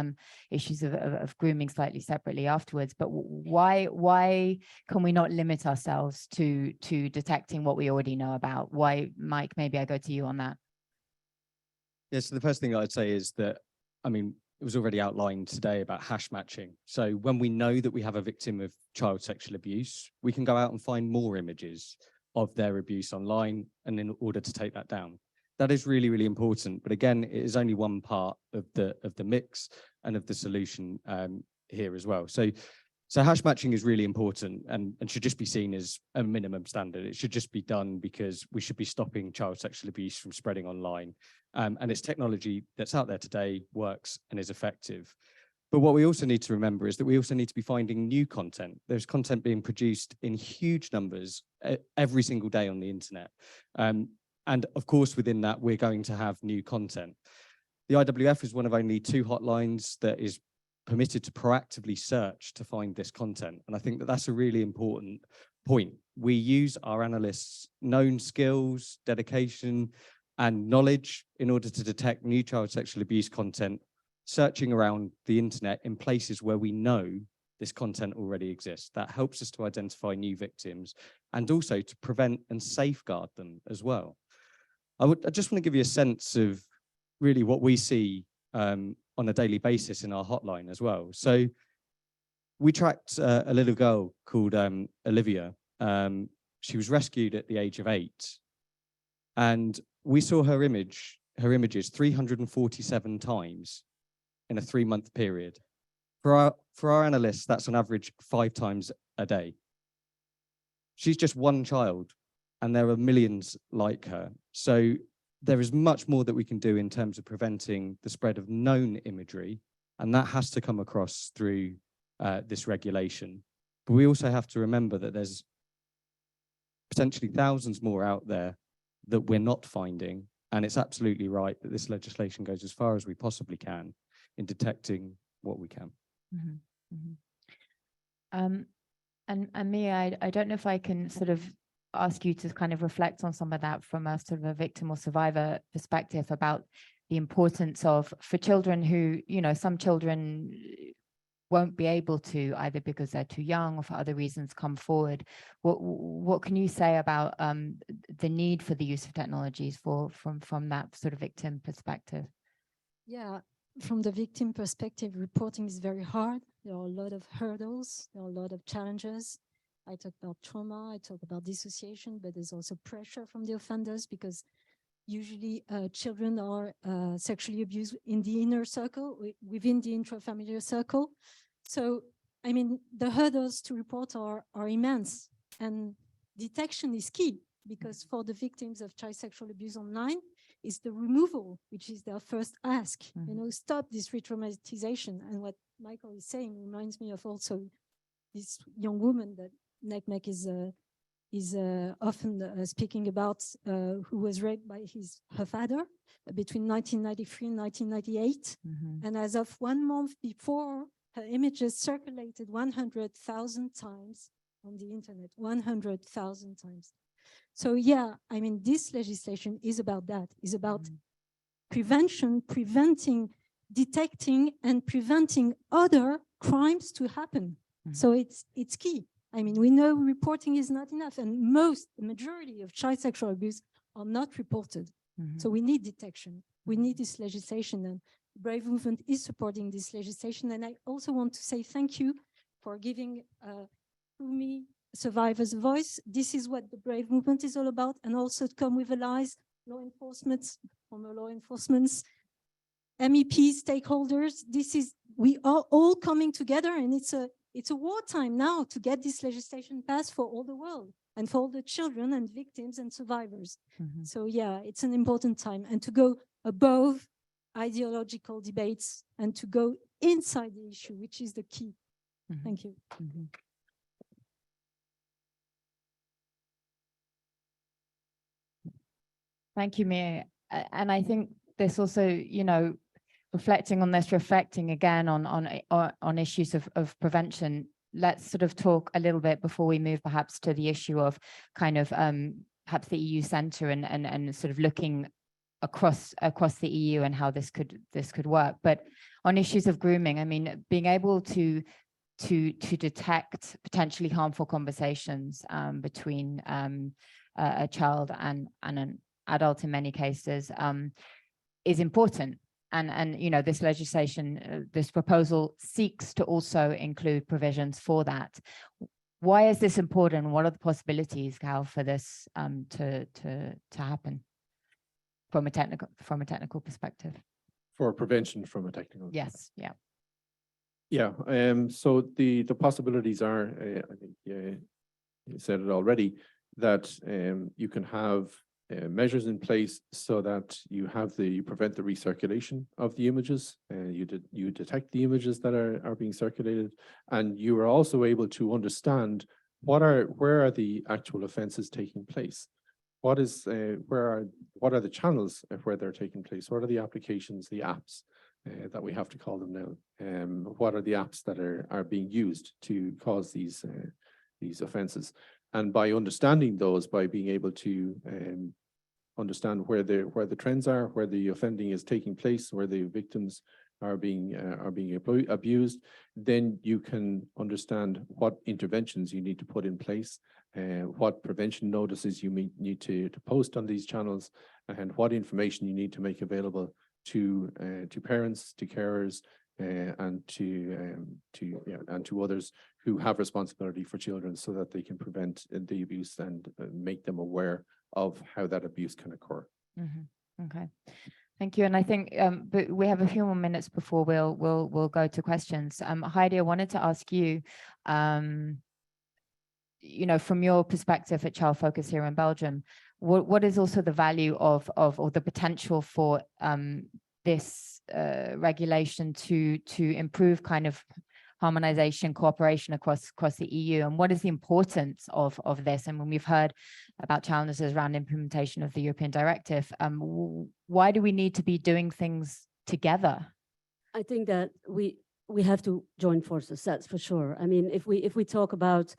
issues of grooming slightly separately afterwards, but why can we not limit ourselves to detecting what we already know about? Why, Mike, maybe I go to you on that. Yeah, so the first thing I'd say is that, I mean, it was already outlined today about hash matching. So when we know that we have a victim of child sexual abuse, we can go out and find more images. of their abuse online and in order to take that down. That is really, really important. But again, it is only one part of the mix and of the solution here as well. So hash matching is really important and should just be seen as a minimum standard. It should just be done because we should be stopping child sexual abuse from spreading online. And it's technology that's out there today, works and is effective. But what we also need to remember is that we also need to be finding new content. There's content being produced in huge numbers every single day on the internet. And of course, within that, we're going to have new content. The IWF is one of only 2 hotlines that is permitted to proactively search to find this content. And I think that that's a really important point. We use our analysts' known skills, dedication, and knowledge in order to detect new child sexual abuse content, searching around the internet in places where we know this content already exists. That helps us to identify new victims and also to prevent and safeguard them as well. I just want to give you a sense of really what we see on a daily basis in our hotline as well. So we tracked a little girl called Olivia. She was rescued at the age of 8. And we saw her images 347 times in a 3-month period. For our analysts, that's on average 5 times a day. She's just one child, and there are millions like her. So there is much more that we can do in terms of preventing the spread of known imagery, and that has to come across through this regulation. But we also have to remember that there's potentially thousands more out there that we're not finding, and it's absolutely right that this legislation goes as far as we possibly can in detecting what we can. Mm-hmm. Mm-hmm. And Mia, I don't know if I can sort of ask you to kind of reflect on some of that from a sort of a victim or survivor perspective about the importance of, for children who, you know, some children won't be able to, either because they're too young or for other reasons, come forward. What can you say about the need for the use of technologies from that sort of victim perspective? Yeah, from the victim perspective, reporting is very hard. There are a lot of hurdles, there are a lot of challenges. I talk about trauma, I talk about dissociation, but there's also pressure from the offenders because usually children are sexually abused in the inner circle, within the intrafamiliar circle. So, I mean, the hurdles to report are immense, and detection is key because for the victims of child sexual abuse online, it's the removal, which is their first ask, you know, stop this re-traumatization. And what Michael is saying reminds me of also this young woman that NECMEC is often speaking about, who was raped by her father between 1993 and 1998. And as of 1 month before, her images circulated 100,000 times on the internet, 100,000 times. So yeah, I mean, this legislation is about that, is about prevention, preventing, detecting, and preventing other crimes to happen. So it's key. I mean, we know reporting is not enough, and the majority of child sexual abuse are not reported. So we need detection. We need this legislation, and Brave Movement is supporting this legislation. And I also want to say thank you for giving me survivors a voice. This is what the Brave Movement is all about, and also to come with allies, law enforcement, former law enforcement, MEPs, stakeholders. We are all coming together, and it's a wartime now to get this legislation passed for all the world and for all the children and victims and survivors. So yeah, it's an important time, and to go above ideological debates and to go inside the issue, which is the key. Thank you. Thank you, Mia. And I think this also, you know, reflecting again on issues of prevention, let's sort of talk a little bit before we move perhaps to the issue of kind of perhaps the EU Centre and sort of looking across the EU and how this could work. But on issues of grooming, I mean, being able to detect potentially harmful conversations between a child and an adult in many cases is important. And you know, this legislation, this proposal seeks to also include provisions for that. why is this important? What are the possibilities, Cal, for this to happen from a technical perspective? For prevention from a technical. Yes. Yeah. Yeah. So the possibilities are, I think you said it already, that you can have measures in place so that you prevent the recirculation of the images, you detect the images that are being circulated, and you are also able to understand where are the actual offenses taking place. What are the channels where they're taking place? What are the applications, the apps that we have to call them now? What are the apps that are being used to cause these offenses? And by understanding those, by being able to understand where the trends are, where the offending is taking place, where the victims are being abused, then you can understand what interventions you need to put in place, what prevention notices you need to post on these channels, and what information you need to make available to parents, to carers, and to others who have responsibility for children, so that they can prevent the abuse and make them aware of how that abuse can occur. Mm-hmm. Okay, thank you. And I think but we have a few more minutes before we'll go to questions. Heidi, I wanted to ask you, you know, from your perspective at Child Focus here in Belgium, what is also the value of or the potential for this regulation to improve kind of harmonization, cooperation across the EU, and what is the importance of this? And when we've heard about challenges around implementation of the European directive, why do we need to be doing things together? I think that we have to join forces, that's for sure. I mean, if we talk about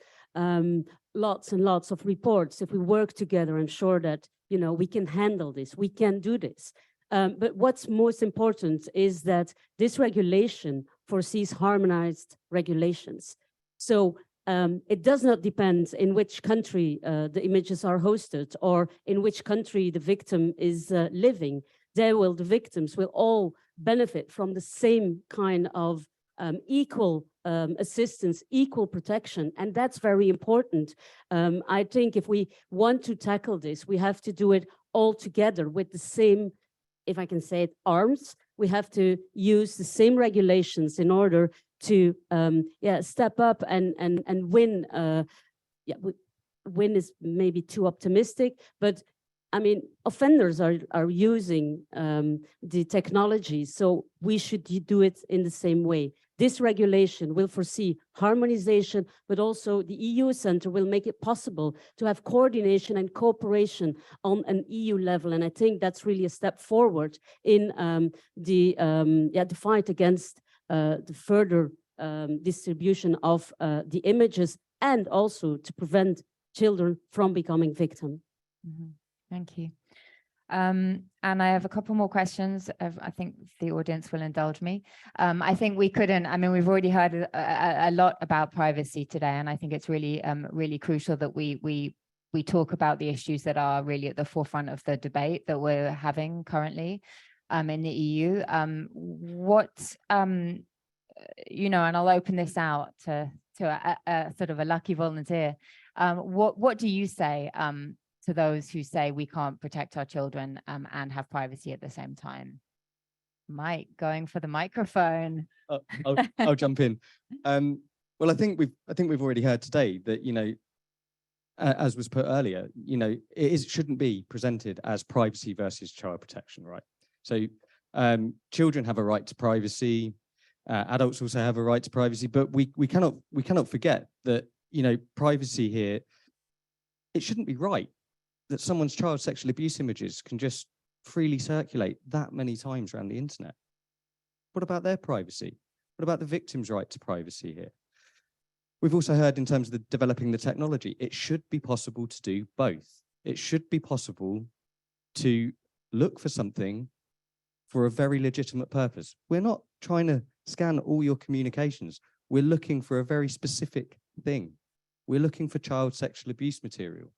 lots and lots of reports, if we work together, I'm sure that, you know, we can handle this, we can do this. But what's most important is that this regulation foresees harmonized regulations. So it does not depend in which country the images are hosted or in which country the victim is living. The victims will all benefit from the same kind of equal assistance, equal protection, and that's very important. I think if we want to tackle this, we have to do it all together with the same, if I can say it, arms. We have to use the same regulations in order to step up and win. Win is maybe too optimistic, but I mean, offenders are using the technology, so we should do it in the same way. This regulation will foresee harmonization, but also the EU Center will make it possible to have coordination and cooperation on an EU level. And I think that's really a step forward in the fight against the further distribution of the images, and also to prevent children from becoming victims. Mm-hmm. Thank you. And I have a couple more questions. I think the audience will indulge me. I think we couldn't, I mean, we've already heard a lot about privacy today, and I think it's really, really crucial that we talk about the issues that are really at the forefront of the debate that we're having currently in the EU. You know, and I'll open this out to a sort of a lucky volunteer. What do you say to those who say we can't protect our children and have privacy at the same time? Mike, going for the microphone. I'll jump in. Well, I think we've already heard today that, you know, as was put earlier, you know, it shouldn't be presented as privacy versus child protection, right? So children have a right to privacy. Adults also have a right to privacy, but we cannot forget that, you know, privacy here, it shouldn't be right that someone's child sexual abuse images can just freely circulate that many times around the internet. What about their privacy? What about the victim's right to privacy here? We've also heard in terms of developing the technology, it should be possible to do both. It should be possible to look for something for a very legitimate purpose. We're not trying to scan all your communications. We're looking for a very specific thing. We're looking for child sexual abuse material.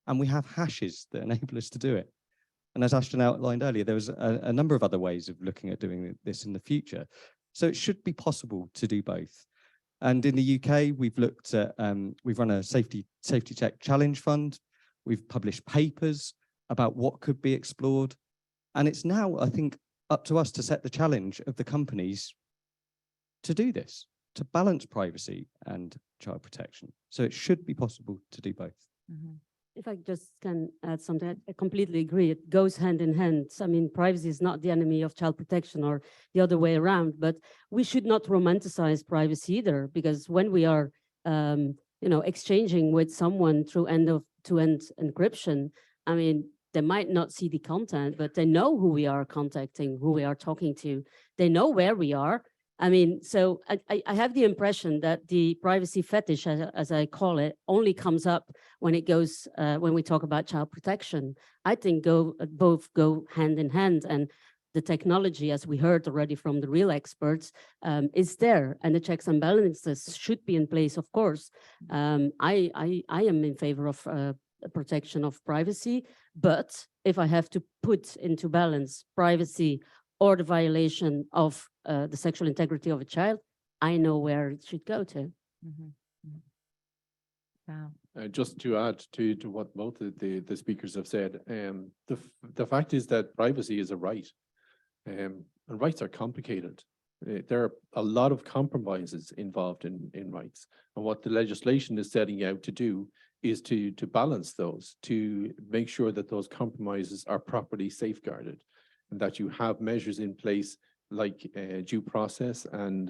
And we have hashes that enable us to do it. And as Ashton outlined earlier, there was a number of other ways of looking at doing this in the future. So it should be possible to do both. And in the UK, we've looked at, we've run a safety check challenge fund. We've published papers about what could be explored. And it's now, I think, up to us to set the challenge of the companies to do this, to balance privacy and child protection. So it should be possible to do both. Mhm. If I just can add something, I completely agree. It goes hand in hand. I mean, privacy is not the enemy of child protection or the other way around, but we should not romanticize privacy either, because when we are, exchanging with someone through end-to-end encryption, I mean, they might not see the content, but they know who we are contacting, who we are talking to. They know where we are. I mean, so I have the impression that the privacy fetish, as I call it, only comes up when it goes when we talk about child protection. I think both go hand in hand, and the technology, as we heard already from the real experts, is there, and the checks and balances should be in place. Of course, I am in favor of protection of privacy, but if I have to put into balance privacy or the violation of the sexual integrity of a child, I know where it should go to. Mhm. Mhm. Wow. Just to add to what both of the speakers have said, the fact is that privacy is a right, and rights are complicated. There are a lot of compromises involved in rights, and what the legislation is setting out to do is to balance those, to make sure that those compromises are properly safeguarded, and that you have measures in place like due process and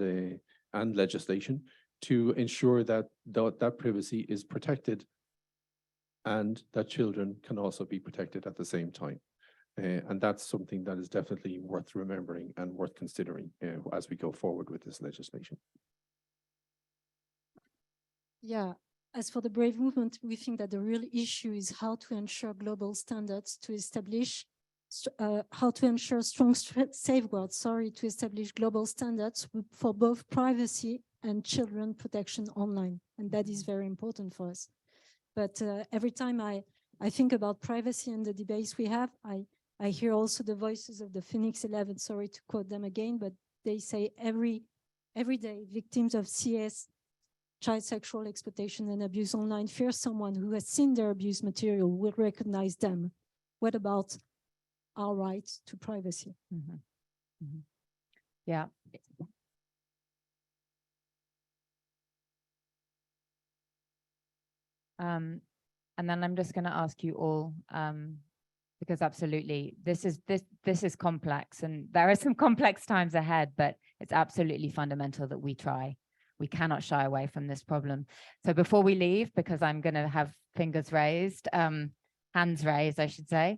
legislation to ensure that that privacy is protected, and that children can also be protected at the same time. And that's something that is definitely worth remembering and worth considering as we go forward with this legislation. Yeah, as for the Brave movement, we think that the real issue is how to ensure global standards to establish, how to ensure strong safeguards, to establish global standards for both privacy and children protection online. And that is very important for us. But every time I think about privacy and the debates we have, I hear also the voices of the Phoenix 11, sorry to quote them again, but they say every day victims of CS, child sexual exploitation and abuse online, fear someone who has seen their abuse material will recognize them. What about our right to privacy? Mhm. Mhm. Yeah. And then I'm just going to ask you all, because absolutely this is complex, and there are some complex times ahead, but it's absolutely fundamental that we try. We cannot shy away from this problem. So before we leave, because I'm going to have fingers raised, hands raised, I should say,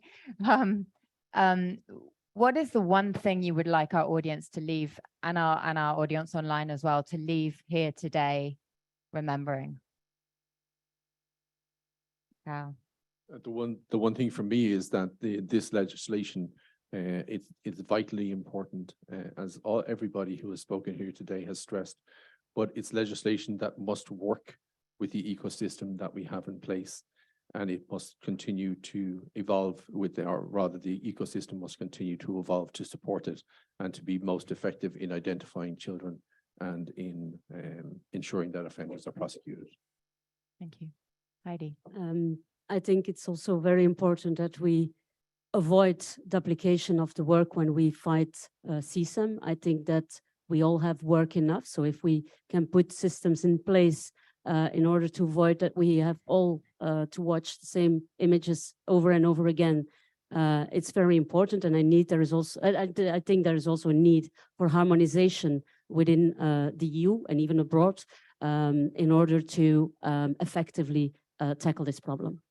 what is the one thing you would like our audience to leave, and our audience online as well, to leave here today remembering? Wow. The one thing for me is that this legislation, it's vitally important, as everybody who has spoken here today has stressed. But it's legislation that must work with the ecosystem that we have in place, and it must continue to evolve or rather the ecosystem must continue to evolve to support it and to be most effective in identifying children and in ensuring that offenders are prosecuted. Thank you. Heidi. I think it's also very important that we avoid duplication of the work when we fight CSAM. I think that we all have work enough. So if we can put systems in place in order to avoid that we have all to watch the same images over and over again, it's very important. And I think there is also a need for harmonization within the EU and even abroad in order to effectively tackle this problem.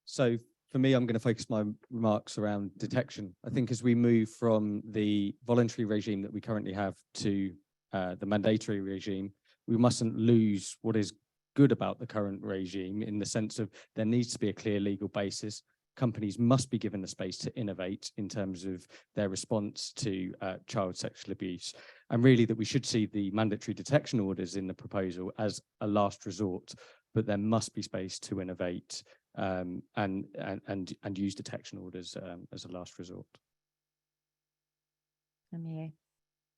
So for me, I'm going to focus my remarks around detection. I think as we move from the voluntary regime that we currently have to the mandatory regime, we mustn't lose what is good about the current regime, in the sense of there needs to be a clear legal basis. Companies must be given the space to innovate in terms of their response to child sexual abuse. And really that we should see the mandatory detection orders in the proposal as a last resort, but there must be space to innovate and use detection orders as a last resort.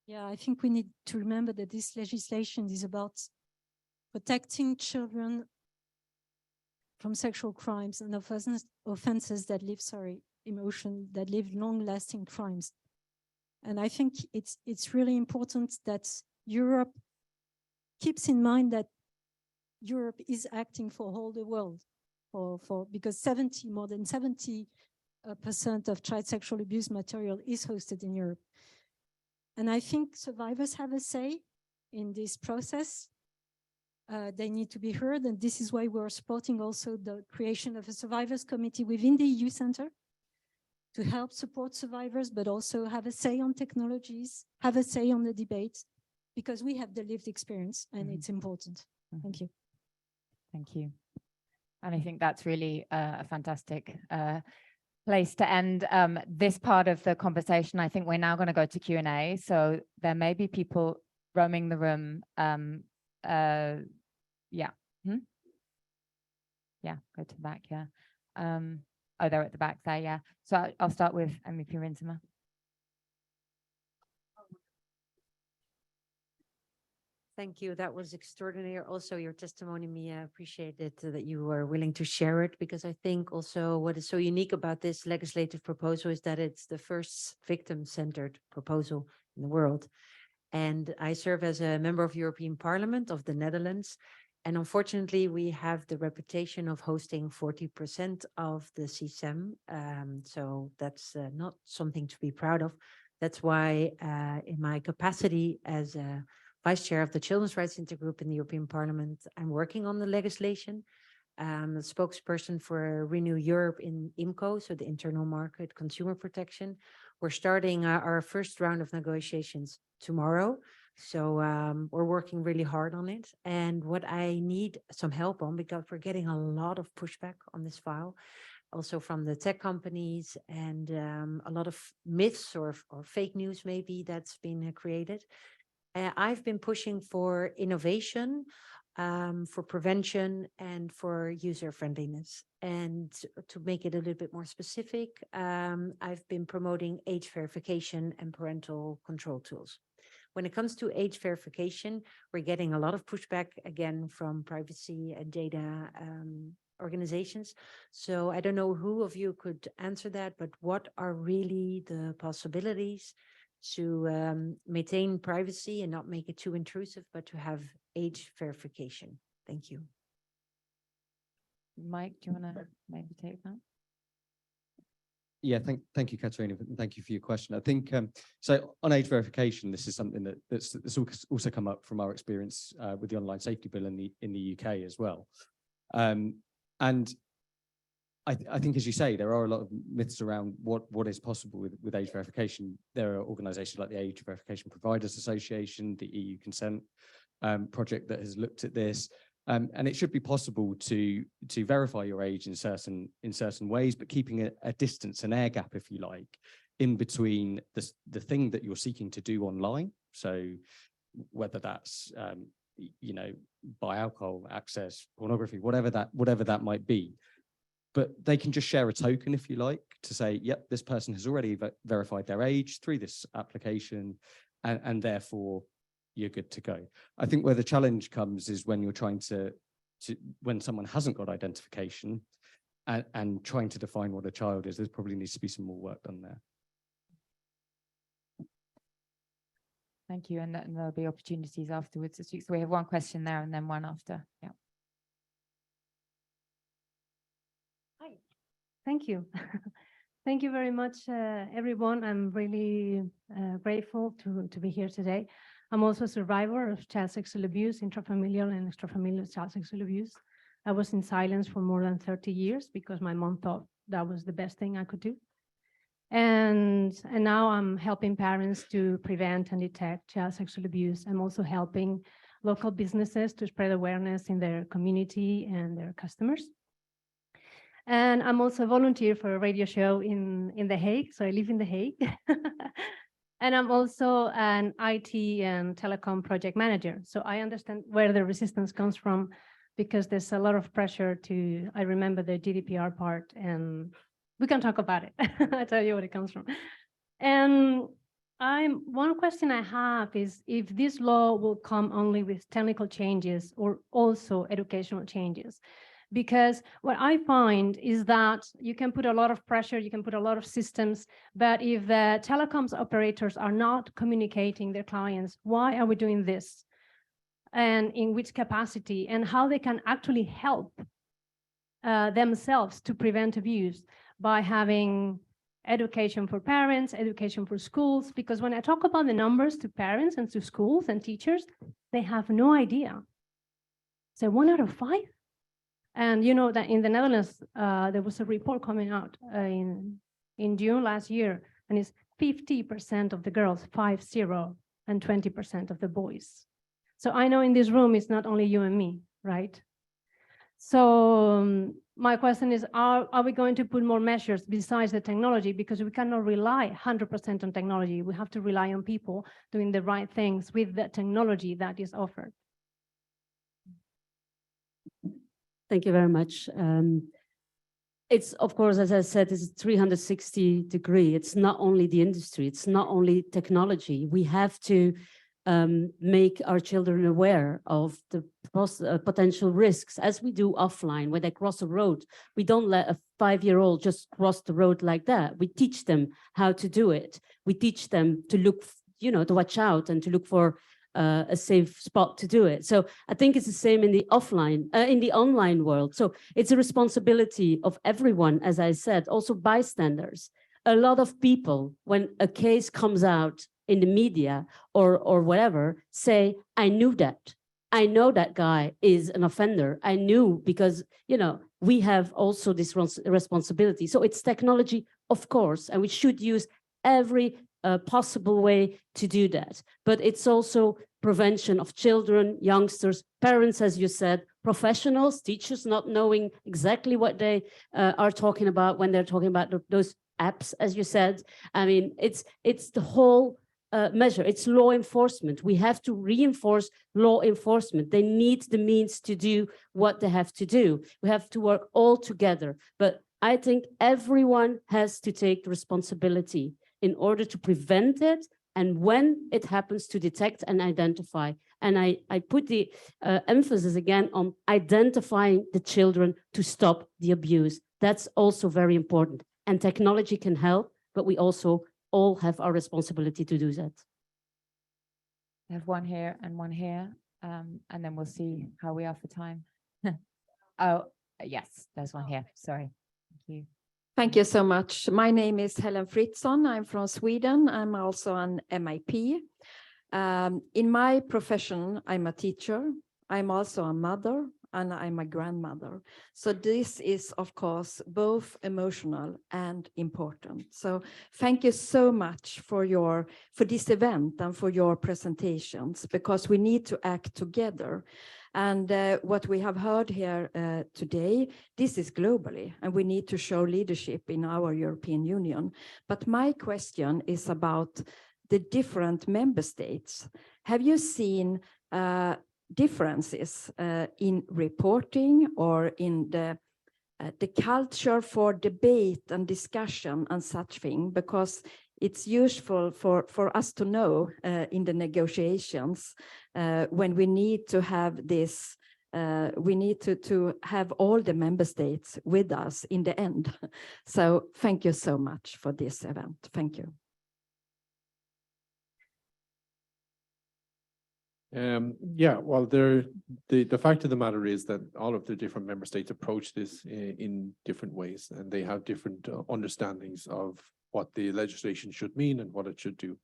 Yeah, I think we need to remember that this legislation is about protecting children from sexual crimes and offenses that leave, that leave long-lasting crimes. And I think it's really important that Europe keeps in mind that Europe is acting for all the world, because more than 70% of child sexual abuse material is hosted in Europe. And I think survivors have a say in this process. They need to be heard, and this is why we're supporting also the creation of a survivors committee within the EU Center to help support survivors, but also have a say on technologies, have a say on the debate, because we have the lived experience and it's important. Thank you. Thank you. And I think that's really a fantastic place to end this part of the conversation. I think we're now going to go to Q&A. So there may be people roaming the room. Yeah. Yeah, go to the back, yeah. Oh, they're at the back there, yeah. So I'll start with MEP Rinsema. Thank you. That was extraordinary. Also, your testimony, Mia, appreciated that you were willing to share it, because I think also what is so unique about this legislative proposal is that it's the first victim-centered proposal in the world. And I serve as a member of European Parliament of the Netherlands. And unfortunately, we have the reputation of hosting 40% of the CSAM. So that's not something to be proud of. That's why in my capacity as a Vice Chair of the Children's Rights Intergroup in the European Parliament, I'm working on the legislation. I'm a spokesperson for Renew Europe in IMCO, so the Internal Market Consumer Protection. We're starting our first round of negotiations tomorrow. So we're working really hard on it. And what I need some help on, because we're getting a lot of pushback on this file, also from the tech companies, and a lot of myths or fake news maybe that's been created. I've been pushing for innovation, for prevention, and for user friendliness. And to make it a little bit more specific, I've been promoting age verification and parental control tools. When it comes to age verification, we're getting a lot of pushback, again, from privacy and data organizations. So I don't know who of you could answer that, but what are really the possibilities to maintain privacy and not make it too intrusive, but to have age verification? Thank you. Mike, do you want to maybe take that? Yeah, thank you, Katerina, and thank you for your question. I think, so on age verification, this is something that's also come up from our experience with the online safety bill in the UK as well. And I think, as you say, there are a lot of myths around what is possible with age verification. There are organisations like the Age Verification Providers Association, the EU Consent project that has looked at this. And it should be possible to verify your age in certain ways, but keeping a distance, an air gap, if you like, in between the thing that you're seeking to do online. So whether that's buy alcohol, access pornography, whatever that might be. But they can just share a token, if you like, to say, yep, this person has already verified their age through this application, and therefore you're good to go. I think where the challenge comes is when you're trying to when someone hasn't got identification and trying to define what a child is, there probably needs to be some more work done there. Thank you, and there'll be opportunities afterwards to speak. So we have one question there and then one after. Yeah. Hi, thank you. Thank you very much, everyone. I'm really grateful to be here today. I'm also a survivor of child sexual abuse, intrafamilial and extrafamilial child sexual abuse. I was in silence for more than 30 years because my mom thought that was the best thing I could do. And now I'm helping parents to prevent and detect child sexual abuse. I'm also helping local businesses to spread awareness in their community and their customers. And I'm also a volunteer for a radio show in The Hague. So I live in The Hague. And I'm also an IT and telecom project manager. So I understand where the resistance comes from, because there's a lot of pressure to, I remember the GDPR part, and we can talk about it. I'll tell you where it comes from. And One question I have is if this law will come only with technical changes or also educational changes. Because what I find is that you can put a lot of pressure, you can put a lot of systems, but if the telecoms operators are not communicating their clients, why are we doing this? And in which capacity, and how they can actually help themselves to prevent abuse by having education for parents, education for schools, because when I talk about the numbers to parents and to schools and teachers, they have no idea. So 1 out of 5. And you know that in the Netherlands, there was a report coming out in June last year, and it's 50% of the girls, 50, and 20% of the boys. So I know in this room, it's not only you and me, right? So my question is, are we going to put more measures besides the technology? Because we cannot rely 100% on technology. We have to rely on people doing the right things with the technology that is offered. Thank you very much. It's, of course, as I said, it's 360-degree. It's not only the industry, it's not only technology. We have to make our children aware of the potential risks, as we do offline. When they cross a road, we don't let a 5-year-old just cross the road like that. We teach them how to do it. We teach them to look, to watch out and to look for a safe spot to do it. So I think it's the same in the in the online world. So it's a responsibility of everyone, as I said, also bystanders. A lot of people, when a case comes out in the media or whatever, say, I knew that. I know that guy is an offender. I knew, because, we have also this responsibility. So it's technology, of course, and we should use every possible way to do that. But it's also prevention of children, youngsters, parents, as you said, professionals, teachers not knowing exactly what they are talking about when they're talking about those apps, as you said. I mean, it's the whole measure. It's law enforcement. We have to reinforce law enforcement. They need the means to do what they have to do. We have to work all together. But I think everyone has to take the responsibility in order to prevent it, and when it happens, to detect and identify. And I put the emphasis again on identifying the children to stop the abuse. That's also very important. And technology can help, but we also all have our responsibility to do that. I have one here and one here, and then we'll see how we are for time. Oh, yes, there's one here. Sorry. Thank you. Thank you so much. My name is Helen Fritzson. I'm from Sweden. I'm also an MIP. In my profession, I'm a teacher. I'm also a mother, and I'm a grandmother. So this is, of course, both emotional and important. So thank you so much for this event and for your presentations, because we need to act together. And what we have heard here today, this is globally, and we need to show leadership in our European Union. But my question is about the different member states. Have you seen differences in reporting or in the culture for debate and discussion and such thing? Because it's useful for us to know in the negotiations when we need to have this, we need to have all the member states with us in the end. So thank you so much for this event. Thank you. Yeah, well, the fact of the matter is that all of the different member states approach this in different ways, and they have different understandings of what the legislation should mean and what it should do.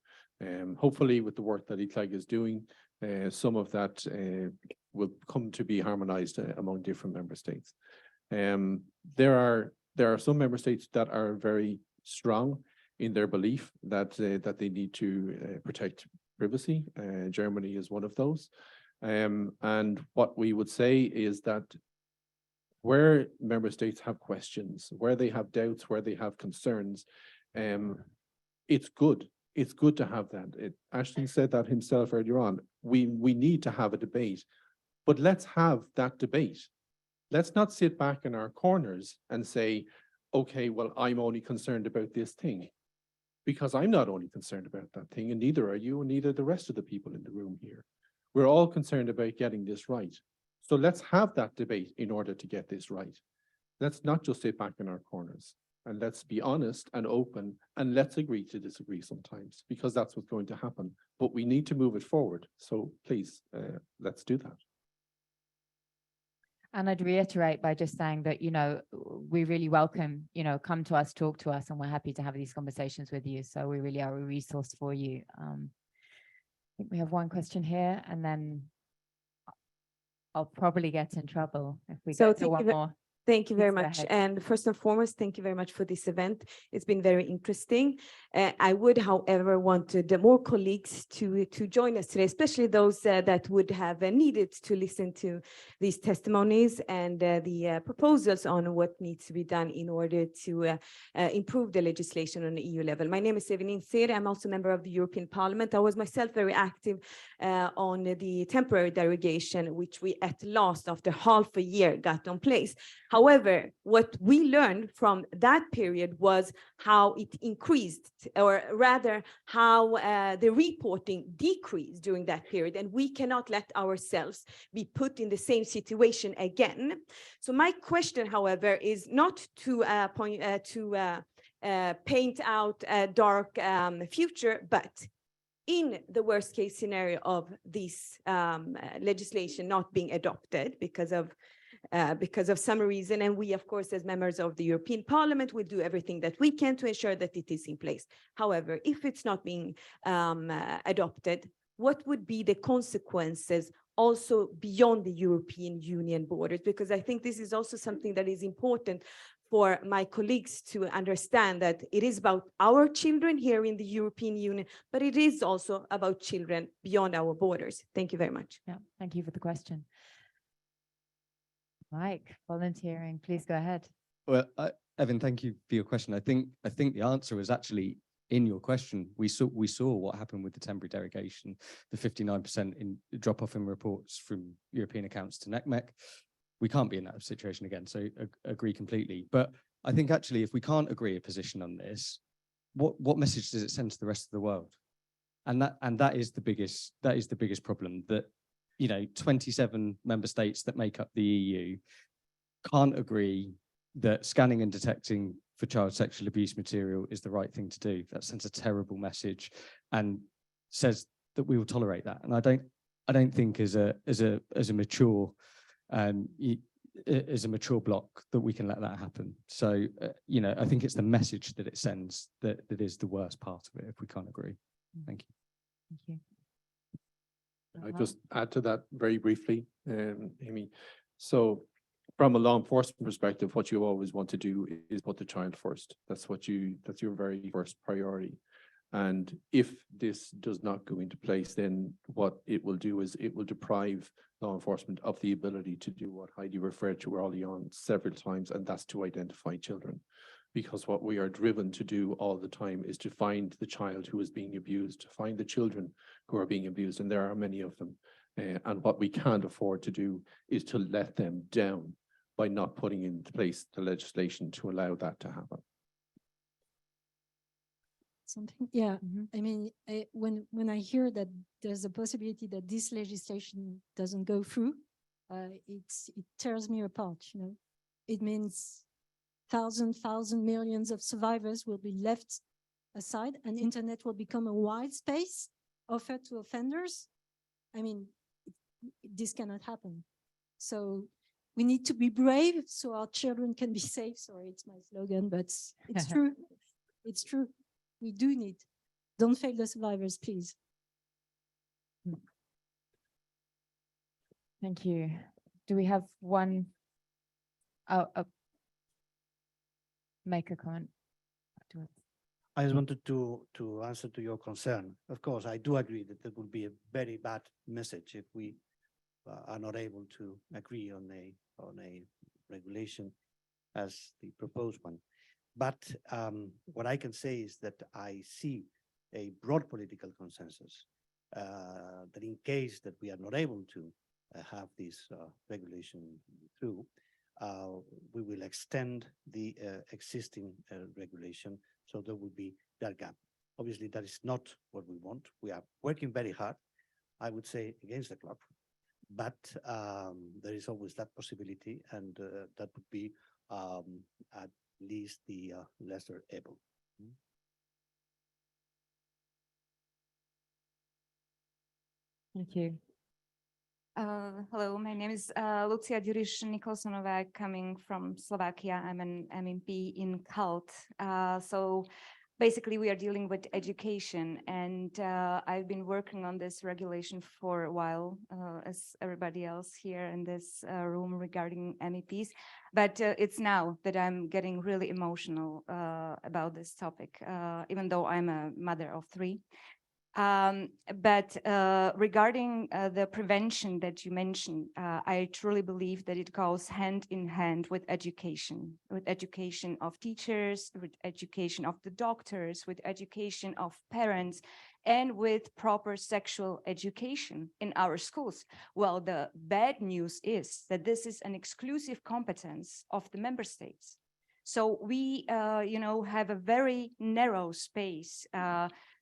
Hopefully, with the work that ECLAG is doing, some of that will come to be harmonized among different member states. There are some member states that are very strong in their belief that they need to protect privacy. Germany is one of those. And what we would say is that where member states have questions, where they have doubts, where they have concerns, it's good. It's good to have that. Ashton said that himself earlier on. We need to have a debate, but let's have that debate. Let's not sit back in our corners and say, okay, well, I'm only concerned about this thing. because I'm not only concerned about that thing, and neither are you, and neither the rest of the people in the room here. We're all concerned about getting this right. So let's have that debate in order to get this right. Let's not just sit back in our corners, and let's be honest and open, and let's agree to disagree sometimes, because that's what's going to happen. But we need to move it forward. So please, let's do that. And I'd reiterate by just saying that, you know, we really welcome, you know, come to us, talk to us, and we're happy to have these conversations with you. So we really are a resource for you. I think we have one question here, and then I'll probably get in trouble if we get to one more. Thank you very Please go much. ahead. And first and foremost, thank you very much for this event. It's been very interesting. I would, however, want more colleagues to join us today, especially those that would have needed to listen to these testimonies and the proposals on what needs to be done in order to improve the legislation on the EU level. My name is Evelyn Ser. I'm also a member of the European Parliament. I was myself very active on the temporary derogation, which we at last, after half a year, got in place. However, what we learned from that period was how it increased, or rather how the reporting decreased during that period, and we cannot let ourselves be put in the same situation again. So my question, however, is not to paint out a dark future, but in the worst case scenario of this legislation not being adopted because of some reason, and we, of course, as members of the European Parliament, will do everything that we can to ensure that it is in place. However, if it's not being adopted, what would be the consequences also beyond the European Union borders? Because I think this is also something that is important for my colleagues to understand, that it is about our children here in the European Union, but it is also about children beyond our borders. Thank you very much. Yeah, thank you for the question. Mike, volunteering, please go ahead. Well, Evan, thank you for your question. I think the answer was actually in your question. We saw what happened with the temporary derogation, the 59% in drop off in reports from European accounts to NECMEC. We can't be in that situation again. So agree completely. But I think actually, if we can't agree a position on this, what message does it send to the rest of the world? And that is the biggest problem, that, you know, 27 member states that make up the EU can't agree that scanning and detecting for child sexual abuse material is the right thing to do. That sends a terrible message and says that we will tolerate that. And I don't think as a mature bloc that we can let that happen. So you know, I think it's the message that it sends that is the worst part of it if we can't agree. Thank you. Thank you. I just add to that very briefly, Amy. So from a law enforcement perspective, what you always want to do is put the child first. That's your very first priority. And if this does not go into place, then what it will do is it will deprive law enforcement of the ability to do what Heidi referred to early on several times, and that's to identify children. Because what we are driven to do all the time is to find the child who is being abused, to find the children who are being abused, and there are many of them. And what we can't afford to do is to let them down by not putting in place the legislation to allow that to happen. Something, yeah. I mean, when I hear that there's a possibility that this legislation doesn't go through, it tears me apart. You know, it means millions of survivors will be left aside, and internet will become a wide space offered to offenders. I mean, this cannot happen. So we need to be brave so our children can be safe. Sorry, it's my slogan, but it's true. It's true. We do need. Don't fail the survivors, please. Thank you. Do we have one? Make a comment afterwards. I just wanted to answer to your concern. Of course, I do agree that it would be a very bad message if we are not able to agree on a regulation as the proposed one. But what I can say is that I see a broad political consensus that in case that we are not able to have this regulation through, we will extend the existing regulation, so there will be that gap. Obviously, that is not what we want. We are working very hard, I would say, against the clock, but there is always that possibility, and that would be at least the lesser evil. Thank you. Hello, my name is Lucia Duriš-Nikolsonová, coming from Slovakia. I'm an MEP in CULT. So basically, we are dealing with education, and I've been working on this regulation for a while, as everybody else here in this room regarding MEPs. But it's now that I'm getting really emotional about this topic, even though I'm a mother of 3. But regarding the prevention that you mentioned, I truly believe that it goes hand in hand with education of teachers, with education of the doctors, with education of parents, and with proper sexual education in our schools. Well, the bad news is that this is an exclusive competence of the member states. So we, have a very narrow space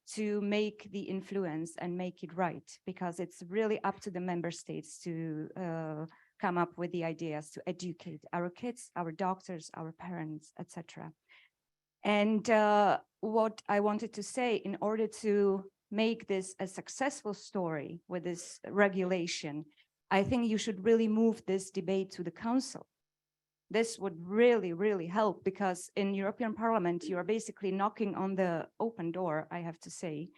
to make the influence and make it right, because it's really up to the member states to come up with the ideas to educate our kids, our doctors, our parents, etc. And what I wanted to say, in order to make this a successful story with this regulation, I think you should really move this debate to the Council. This would really, really help, because in European Parliament, you are basically knocking on the open door, I have to say.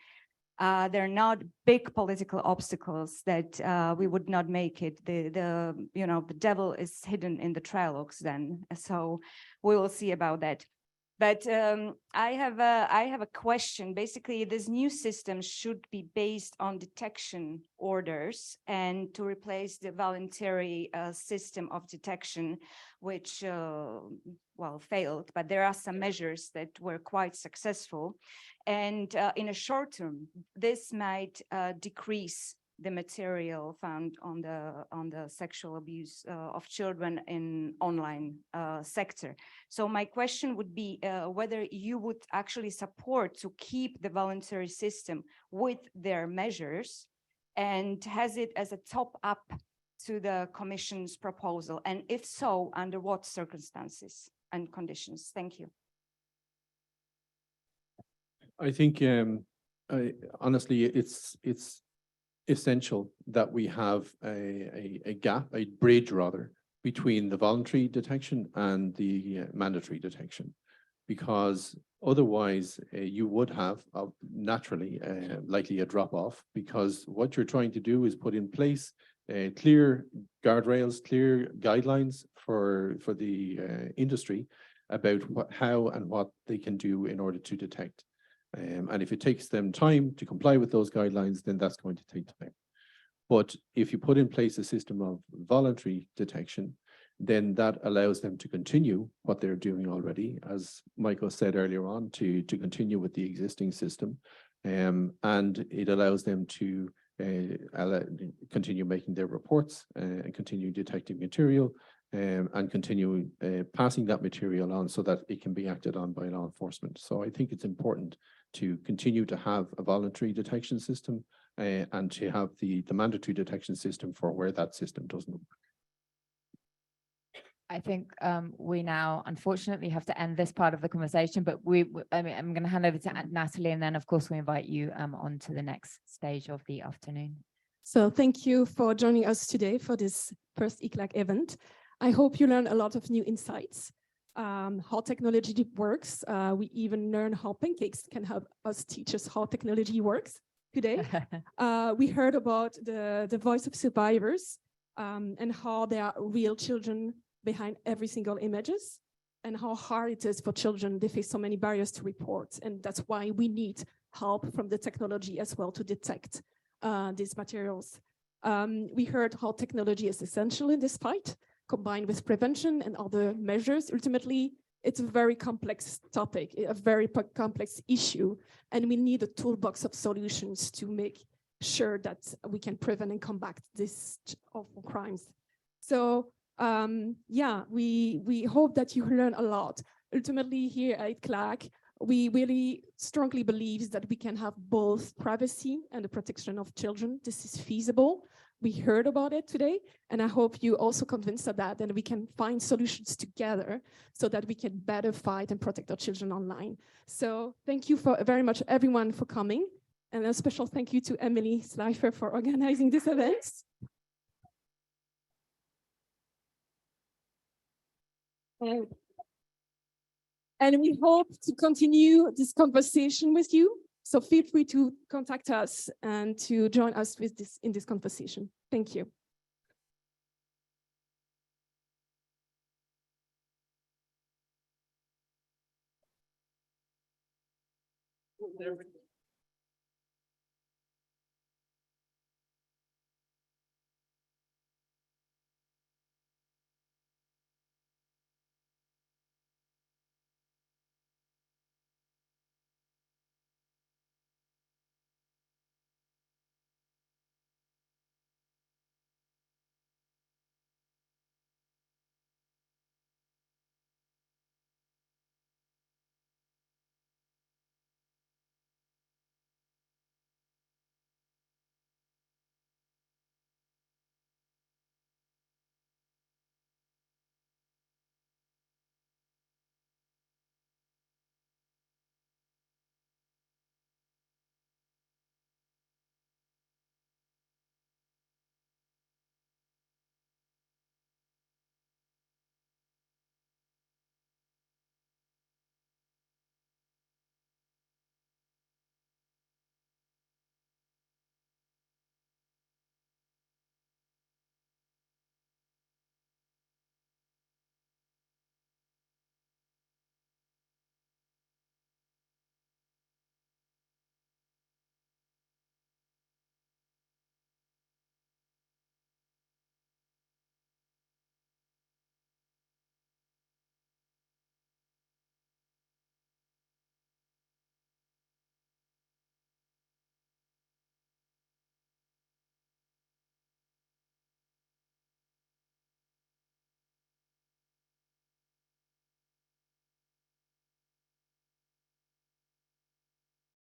There are not big political obstacles that we would not make it. The devil is hidden in the trilogues then. So we will see about that. But I have a question. Basically, this new system should be based on detection orders, and to replace the voluntary system of detection, which failed. But there are some measures that were quite successful, and in a short term, this might decrease the material found on the sexual abuse of children in online sector. So my question would be whether you would actually support to keep the voluntary system with their measures, and has it as a top up to the Commission's proposal, and if so, under what circumstances and conditions? Thank you. I think honestly, it's essential that we have a gap, a bridge rather, between the voluntary detection and the mandatory detection, because otherwise you would have naturally likely a drop off, because what you're trying to do is put in place clear guardrails, clear guidelines for the industry about how and what they can do in order to detect. And if it takes them time to comply with those guidelines, then that's going to take time. But if you put in place a system of voluntary detection, then that allows them to continue what they're doing already, as Michael said earlier on, to continue with the existing system. And it allows them to continue making their reports and continue detecting material, and continue passing that material on so that it can be acted on by law enforcement. So I think it's important to continue to have a voluntary detection system and to have the mandatory detection system for where that system doesn't work. I think we now unfortunately have to end this part of the conversation, but I'm going to hand over to Natalie, and then of course we invite you on to the next stage of the afternoon. So thank you for joining us today for this first ECLAG event. I hope you learned a lot of new insights, how technology works. We even learned how pancakes can help us teach us how technology works today. We heard about the voice of survivors and how there are real children behind every single images, and how hard it is for children. They face so many barriers to report, and that's why we need help from the technology as well to detect these materials. We heard how technology is essential in this fight, combined with prevention and other measures. Ultimately, it's a very complex topic, a very complex issue, and we need a toolbox of solutions to make sure that we can prevent and combat these awful crimes. So we hope that you learn a lot. Ultimately, here at ECLAG, We really strongly believe that we can have both privacy and the protection of children. This is feasible. We heard about it today, and I hope you also convinced of that, and we can find solutions together so that we can better fight and protect our children online. So thank you very much, everyone, for coming. And a special thank you to Emily Slifer for organizing this event. And we hope to continue this conversation with you. So feel free to contact us and to join us in this conversation. Thank you. There we go.